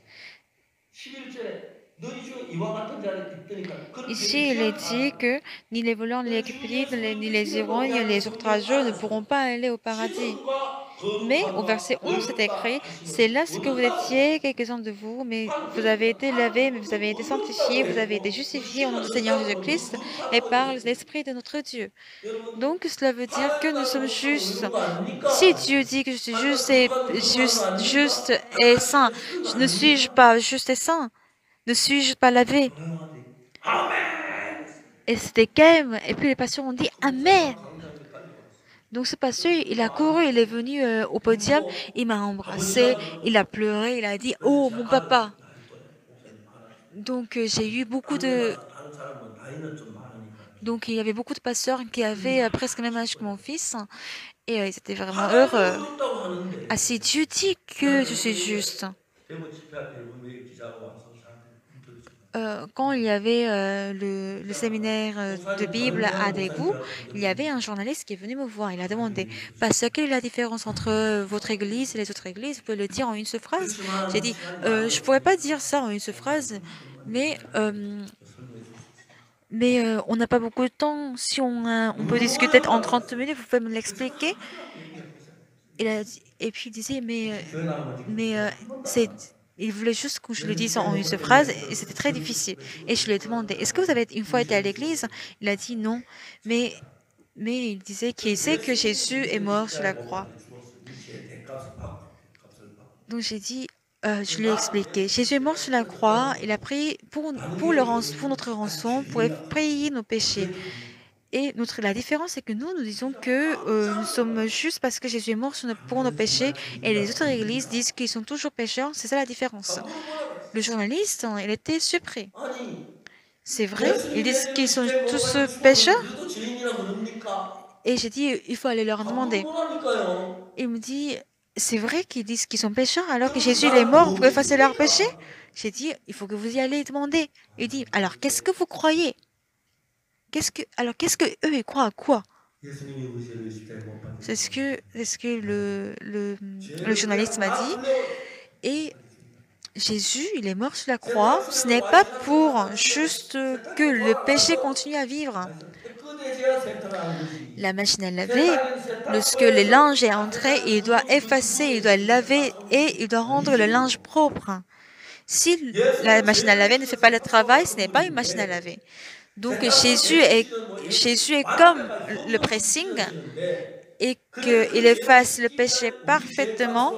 11절에 너희 중에 이와 같은 자를 있더니까 그런
Ici,
죄
il est
지은
dit
사람
que ni les voleurs, ni les
그 주
cupides, ni
예수를
les
믿음으로
ivrognes, ni
그냥
les
성경
outrageux ne
안에서
pourront pas aller au paradis.
씻음과
Mais au verset
거룩함과
11, c'est écrit,
어렵다
c'est
하시는
là ce que vous
어렵다고 그랬어요.
étiez, quelques-uns de vous, mais
하나님
vous avez
그러니까
été lavés, mais
하나님
vous avez été
어렵다고
sanctifiés, vous avez été
했고 그
justifiés au nom
신을
du Seigneur
얻었다고 너
Jésus-Christ et
거룩하다고
par
했어요.
l'Esprit de notre Dieu.
여러분
Donc cela veut dire que
하나님
nous
나라
sommes
거룩하고
justes.
어려운 거
Si
아닙니까?
Dieu dit que je suis
하나님
juste et,
거룩한 거룩한 거
juste
아닙니까?
et
하나님
saint,
예수님
ne suis-je
아닙니까?
pas juste et saint? Ne suis-je pas lavé?
조용하게 아멘.
Et c'était calme. Et puis les pasteurs ont dit Amen.
목사가 강장에 달려왔어.
Donc ce pasteur,
그래서
il a
그거
couru, il est
안고
venu au podium, il
눈물로
m'a
아버지가
embrassé, il a
그러더라고요.
pleuré, il a dit
그래서
Oh
제
mon
아들
papa.
나이 또래 목사님 많았어요.
Donc j'ai eu beaucoup
딴 데
de.
가서 다른 사람은 나이는 좀 많으니까
Donc il y avait beaucoup de pasteurs qui
그런데
avaient
다
presque le même âge que
기뻐요.
mon fils et ils étaient vraiment
하나님이
heureux.
어렵다고
Ah
하는데
si Dieu dit que je suis juste.
대구 집회 앞에 우리 기자가 와서 저한테 인터뷰 좀
Quand il y avait le
기자가
séminaire de
목사님 다른
Bible à
대학 목사님
Daegu,
줄 알고
il y avait
그랬더니
un journaliste qui est venu me voir. Il a demandé,
아이고 예수님.
Pasteur, quelle est la différence entre votre église et les autres églises? Vous pouvez le dire en une seule phrase? J'ai
그렇지만
dit,
시간이 많이
je pourrais pas
없으니까
dire ça en une seule phrase, mais,
설명해 줄 수 있어요.
on n'a pas beaucoup de temps. Si on peut discuter en 30 minutes, vous pouvez me
그래서
l'expliquer?
하나님 얘기해 보세요.
Et puis il disait,
교회 나가면 지금
mais
제가 한 번도 안
c'est,
하고
il voulait juste que je le
얘는
dise
교회
en une
못
seule
갔더니
phrase et c'était
그래서
très difficile. Et je lui ai demandé, est-ce que vous
그래서
avez une fois été à
문제를
l'église?
주고
Il a dit non, mais, mais il disait qu'il sait que
예수님이
Jésus est
우리를
mort sur
십자가에
la
못
croix.
박혀 죽었어요. 우리 죄의 대값을 받고 값을 받고.
Donc j'ai dit, je lui ai
나
expliqué, Jésus est mort sur la croix, il a pris
다른
pour
교회들은
notre
아니
rançon, pour
죄인이라고
payer nos péchés.
그게 다릅니다.
Et la différence, c'est que nous disons que nous sommes justes parce que Jésus est mort pour nos
다른 데는
péchés,
정말
et les autres
죄인이라고
églises
그럽니다.
disent qu'ils sont toujours pécheurs. C'est ça la différence.
물어보라고
Le
했어요.
journaliste, il était surpris.
아니
C'est vrai, ils
예수님
disent
예수님
qu'ils sont
십자가에 못
tous
박혀 죽었는데
pécheurs.
그래도 죄인이라고 그럽니까?
Et j'ai dit, il faut aller leur
다
demander.
물어보라니까요.
Il me dit, c'est vrai qu'ils disent qu'ils sont pécheurs alors que
그럼
Jésus il est
나는
mort pour effacer leurs
믿습니까?
péchés. J'ai dit, il faut que vous y allez demander. Il dit, alors qu'est-ce que vous croyez? Qu'est-ce que eux ils croient à quoi?
예수님이 우리 죄를 십자가에 못 박혀
C'est ce que le
죄를
journaliste
그냥
m'a
다
dit.
풀려
Et Jésus, il est mort sur la croix. Ce n'est pas pour juste que le péché continue à vivre.
깨끗해져야 세탁하는 것이
La machine à laver,
세탁인 세탁
lorsque le linge est entré, il doit effacer, il doit laver et il doit rendre le linge propre. Si la machine à laver ne fait pas le travail, ce n'est pas une machine à laver. Donc Jésus est comme le pressing et qu'il efface le péché parfaitement.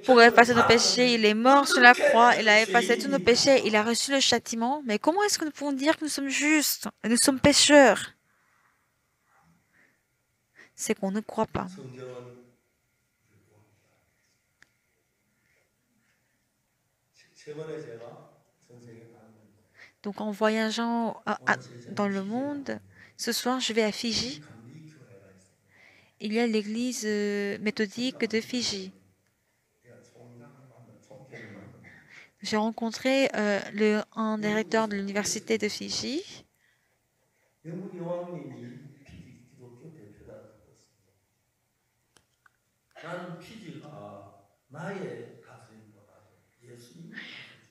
Pour effacer nos péchés, il est mort sur la croix, il a effacé tous nos péchés, il a reçu le châtiment. Mais comment est-ce que nous pouvons dire que nous sommes justes? Nous sommes pécheurs. C'est qu'on ne croit pas. Donc en voyageant dans le monde, ce soir je vais à Fidji. Il y a l'église méthodique de Fidji. J'ai rencontré un directeur de l'université de Fidji.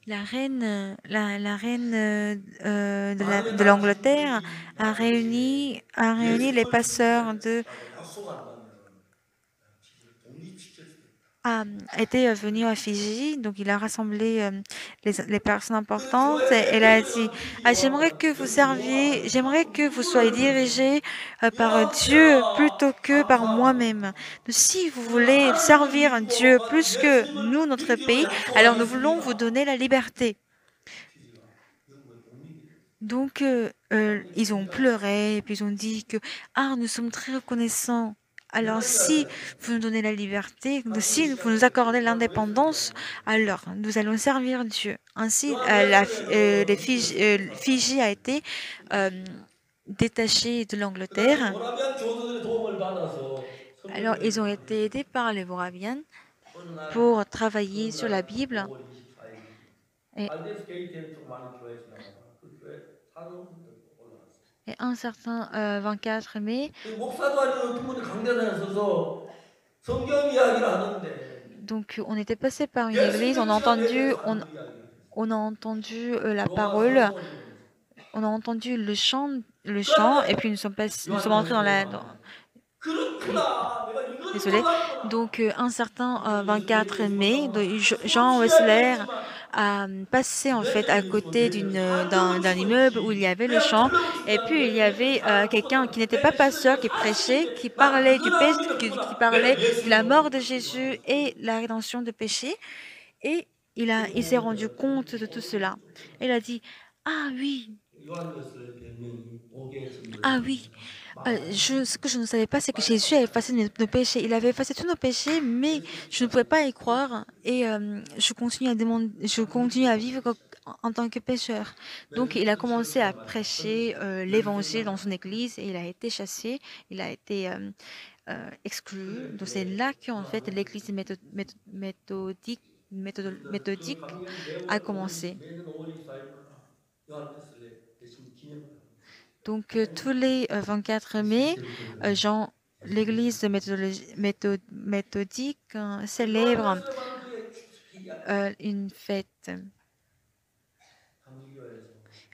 La reine, la reine de l'Angleterre a réuni les pasteurs a été venu à Fidji, donc il a rassemblé les personnes importantes et elle a dit j'aimerais que vous serviez, j'aimerais que vous soyez dirigés par Dieu plutôt que par moi-même. Si vous voulez servir Dieu plus que nous, notre pays, alors nous voulons vous donner la liberté. Donc ils ont pleuré et puis ils ont dit que nous sommes très reconnaissants alors si vous nous donnez la liberté, si vous nous accordez l'indépendance, alors nous allons servir Dieu. Ainsi, Fidji a été euh, détachée de
그날은
l'Angleterre.
모라비안 교도들의 도움을 받아서
Alors,
성경을
ils ont
공부하기
été aidés
시작했어요.
par les Moravians
어느 날
pour travailler
어느
sur la
날
Bible.
5월 24일이지.
Et,
알데스 게이트에 좀 많은 교회 지나가다가 그 교회 사도분들 올라왔어요.
et un certain 24 mai,
그 목사도 아닌 어떤 분이 강대상에 서서 성경 이야기를 하는데
donc on était passé par une
예수
église,
정치가 내 대해서 하는 그 이야기를 했어요.
on a entendu la
로마
parole,
서기관이 보냈어요.
on a entendu le chant, et
그런데
puis nous sommes entrés dans
요한일서에
la,
가면 그렇구나 내가 이걸
désolé.
몰랐구나.
Donc, un certain
우리는 예수
24
얘기에
mai, Jean
소치
Wesley
이야기했지만
a passé en fait à
레전이 있으면
côté
되게
d'un
산적을
immeuble où il y
치고
avait le
그냥
champ,
틀려붙이지
et puis il y
않는데 옆에
avait
사람
quelqu'un qui
죽었다.
n'était pas
내
pasteur,
믿음의
qui prêchait, qui
사실인데 나
parlait du
그거나
péché, qui
믿었구나.
parlait
왜
de
예수
la mort
믿었구나.
de Jésus et la rédemption de péché, et il s'est rendu compte de tout cela. Et il a dit, ah oui,
요한일서의 변명이 옥의
ah
증거를
oui.
말하는
Ce que je ne savais pas, c'est que Jésus a effacé nos péchés. Il avait effacé tous nos péchés, mais
예수
je ne
믿지
pouvais
않는
pas y croire. Et je continue à demander, je continue à vivre en tant que pécheur. Donc, il a commencé à prêcher l'évangile dans son église et il a été chassé, il a été exclu. Donc, c'est là qu'en fait l'église méthodique
감리교는
a
매월
commencé.
매년 5월 24일마다 요한 웨슬레 대신 기념을 합니다.
Donc, tous les 24 mai, Jean, l'église méthodique
요한
célèbre
웨슬레 바로 그의 이야기.
une fête
감리교에서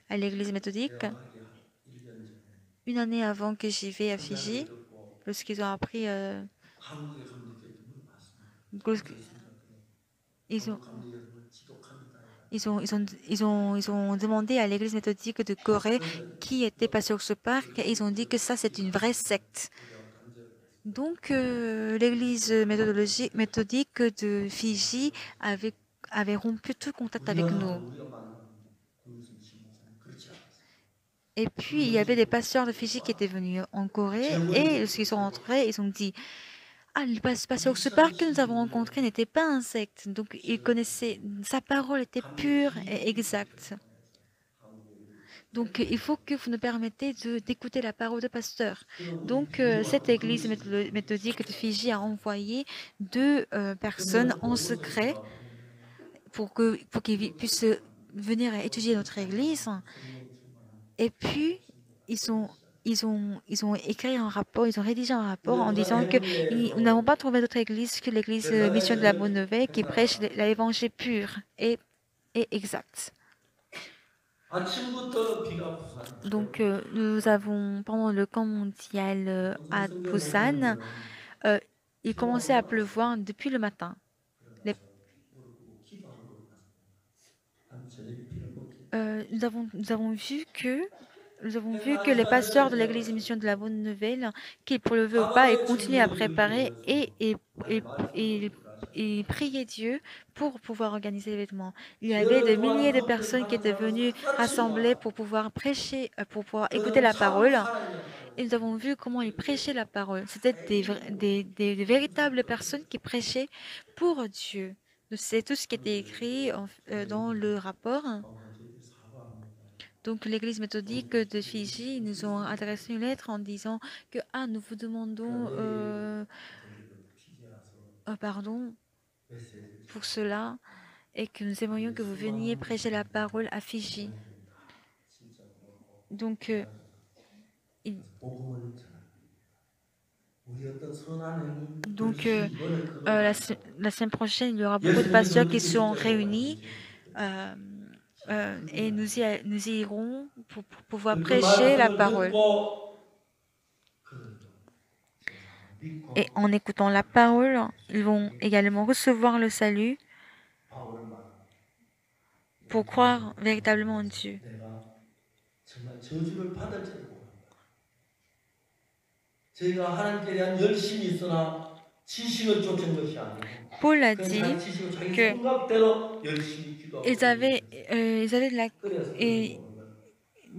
à l'église méthodique.
내가 가기 1년 전에
Une année avant que j'y vais à
설명을
Fiji,
듣고
lorsqu'ils ont appris,
한국의 감리교에 좀 왔습니다.
lorsqu'-
그의 생각에
ils ont,
한국 감리교는 지독합니다.
ils ont demandé à l'église méthodique de Corée qui était pasteur ce parc et ils ont dit que ça c'est une vraie secte.
우리하고 단절을 했습니다.
Donc l'église méthodique de Fiji avait rompu tout contact avec nous.
우리가 만난 공무선 신목사님 그렇지 않았어요.
Et puis il y avait des pasteurs de Fiji qui étaient venus en Corée et lorsqu'ils sont rentrés, ils ont dit ah, le pasteur Oxupar que nous avons rencontré n'était pas un secte, donc il connaissait, sa parole était pure et exacte. Donc il faut que vous nous permettez d'écouter la parole de pasteur. Donc cette église méthodique de Fiji a envoyé deux personnes en secret pour qu'ils puissent venir étudier notre église. Et puis ils ont écrit un rapport, ils ont rédigé un rapport en disant que nous n'avons pas trouvé d'autre église que l'église Mission de la Bonne Nouvelle qui prêche l'évangile pur et exact.
아침부터 비가 부산.
Donc, nous avons, pendant le camp mondial à Busan, il commençait à pleuvoir depuis le matin. Nous avons vu que les pasteurs de l'église Mission de la Bonne Nouvelle, qu'ils pleuvait ou pas, ils continuaient à préparer et prier Dieu pour pouvoir organiser l'événement. Il y avait des milliers de personnes qui étaient venues rassembler pour pouvoir prêcher, pour pouvoir écouter la parole. Et nous avons vu comment ils prêchaient la parole. C'était des véritables personnes qui prêchaient pour Dieu. C'est tout ce qui était écrit dans le rapport. Donc l'église méthodique de Fiji nous ont adressé une lettre en disant que nous vous demandons pardon pour cela et que nous aimerions que vous veniez prêcher la parole à Fiji. Donc la semaine prochaine, il y aura beaucoup de pasteurs qui seront réunis et nous y irons pour pouvoir prêcher la parole. Et en écoutant la parole, ils vont également recevoir le salut pour croire véritablement en Dieu. Paul a dit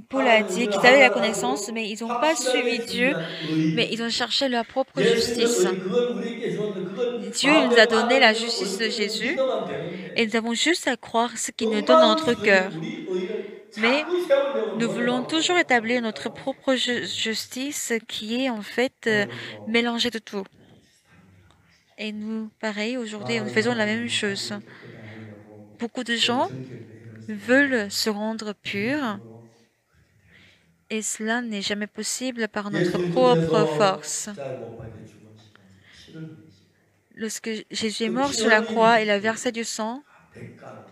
Paul a dit qu'ils avaient la
하나님은요,
connaissance, mais ils n'ont pas
확실하게
suivi Dieu,
준비한
mais
의리,
ils ont cherché leur propre
예수님은
justice.
그걸 우리에게 주었는데 그걸
Dieu il nous
마음에
a donné la
받아들이는
justice de
우리들은
Jésus
믿어만
et
되는데
nous avons juste à croire ce qu'il nous donne dans notre
엉망스러운
cœur.
우리 의를
Mais
자꾸 세우려고
nous voulons toujours
노력하고
établir notre
합니다.
propre justice qui est en fait
오늘도
mélangée de tout. Et nous, pareil, aujourd'hui, nous faisons la même chose.
우리 깨끗하게 하려고
Beaucoup de
또
gens
정결 내를
veulent se rendre purs
힘으로
et cela n'est jamais possible par notre
예수님
propre
그래서
force.
십자가에 못 박혀 죽은 시간에 피를 흘리시고
Lorsque Jésus est
그
mort
피
sur la croix, il a
흘린
versé du sang
대가로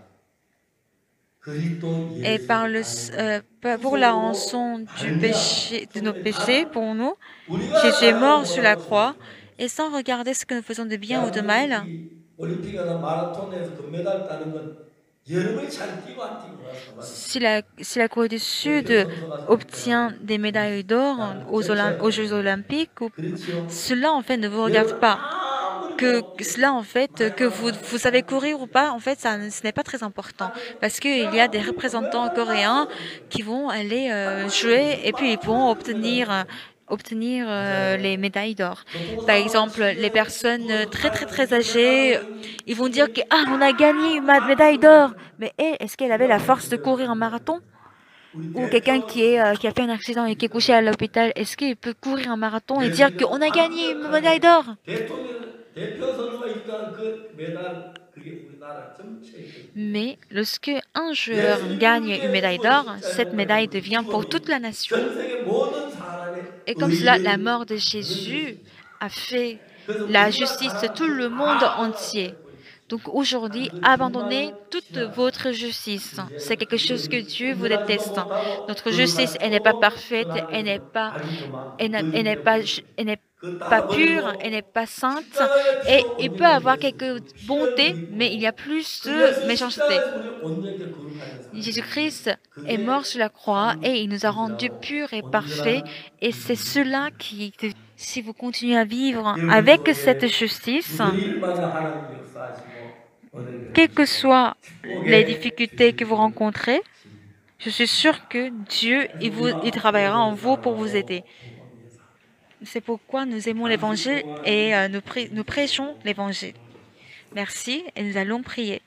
그리스도
et par
예수의
pour la
후속으로
rançon du
말미암아
péché, de nos
정말
péchés,
단
pour nous,
우리가
Jésus est
잘하고
mort sur la
못하는 것을
croix
생각해
et sans regarder ce que nous faisons de bien ou de
대한민국
mal.
이 올림픽이나 마라톤에서 금메달 따는 건 여러분이 잘 뛰고 안 뛰고가 상관없어요.
Si la Corée du Sud
몇몇 선수가
obtient
상패하고
des médailles d'or
나는
aux
전체가
Jeux olympiques,
그렇지요.
cela en fait ne vous regarde
여러분
pas.
아무리
Que
뭐
cela en fait, que vous savez
말만
courir ou pas, en fait, ce n'est pas très important. Parce qu'il y a des représentants coréens qui vont aller jouer et puis ils vont obtenir les médailles d'or. Par exemple, les personnes très très très âgées, ils vont dire que ah, on a gagné une médaille d'or. Mais est-ce qu'elle avait la force de courir un marathon?
우리
Ou quelqu'un qui a fait un accident et qui est couché à l'hôpital, est-ce qu'il peut courir un marathon et dire qu'on a gagné une médaille d'or?
대표 선수가 일단 그 메달 그게 우리나라 전체에
Mais lorsque un joueur gagne une médaille d'or, cette médaille devient pour toute la nation.
전 세계 모든 사람의
Et comme cela, la
의를
mort de Jésus a fait
그래서
la
우리가
justice de
잘하는
tout le monde
다
entier.
버리고
Donc aujourd'hui,
그
abandonnez
충만을
toute
취하라.
votre justice. C'est quelque chose que Dieu vous
은밀하지도
déteste.
못하고
Notre justice, elle n'est pas parfaite, elle n'est pas, elle n'est
그
pas pure,
따라버리고
elle n'est pas sainte,
십자가의
et
피로
il peut
온전히
avoir
예수
quelques bontés,
십자가의
mais il y a
믿고
plus
그
de
예수
méchanceté.
십자가에서 우리 온전히 거룩하게 사는
Jésus-Christ est
그게
mort sur la croix
참
et il nous a rendus
진실하고
purs et parfaits.
온전한
Et c'est cela qui, si vous continuez à vivre
여러분
avec cette
속에
justice,
무슨 일마다 하나님 역사하시고
quelles que
얻어내시고
soient les
축복의
difficultés que vous
주시기를
rencontrez, je suis sûre que Dieu, il travaillera en vous pour vous aider. C'est pourquoi nous aimons l'évangile et nous prêchons l'évangile. Merci et nous allons prier.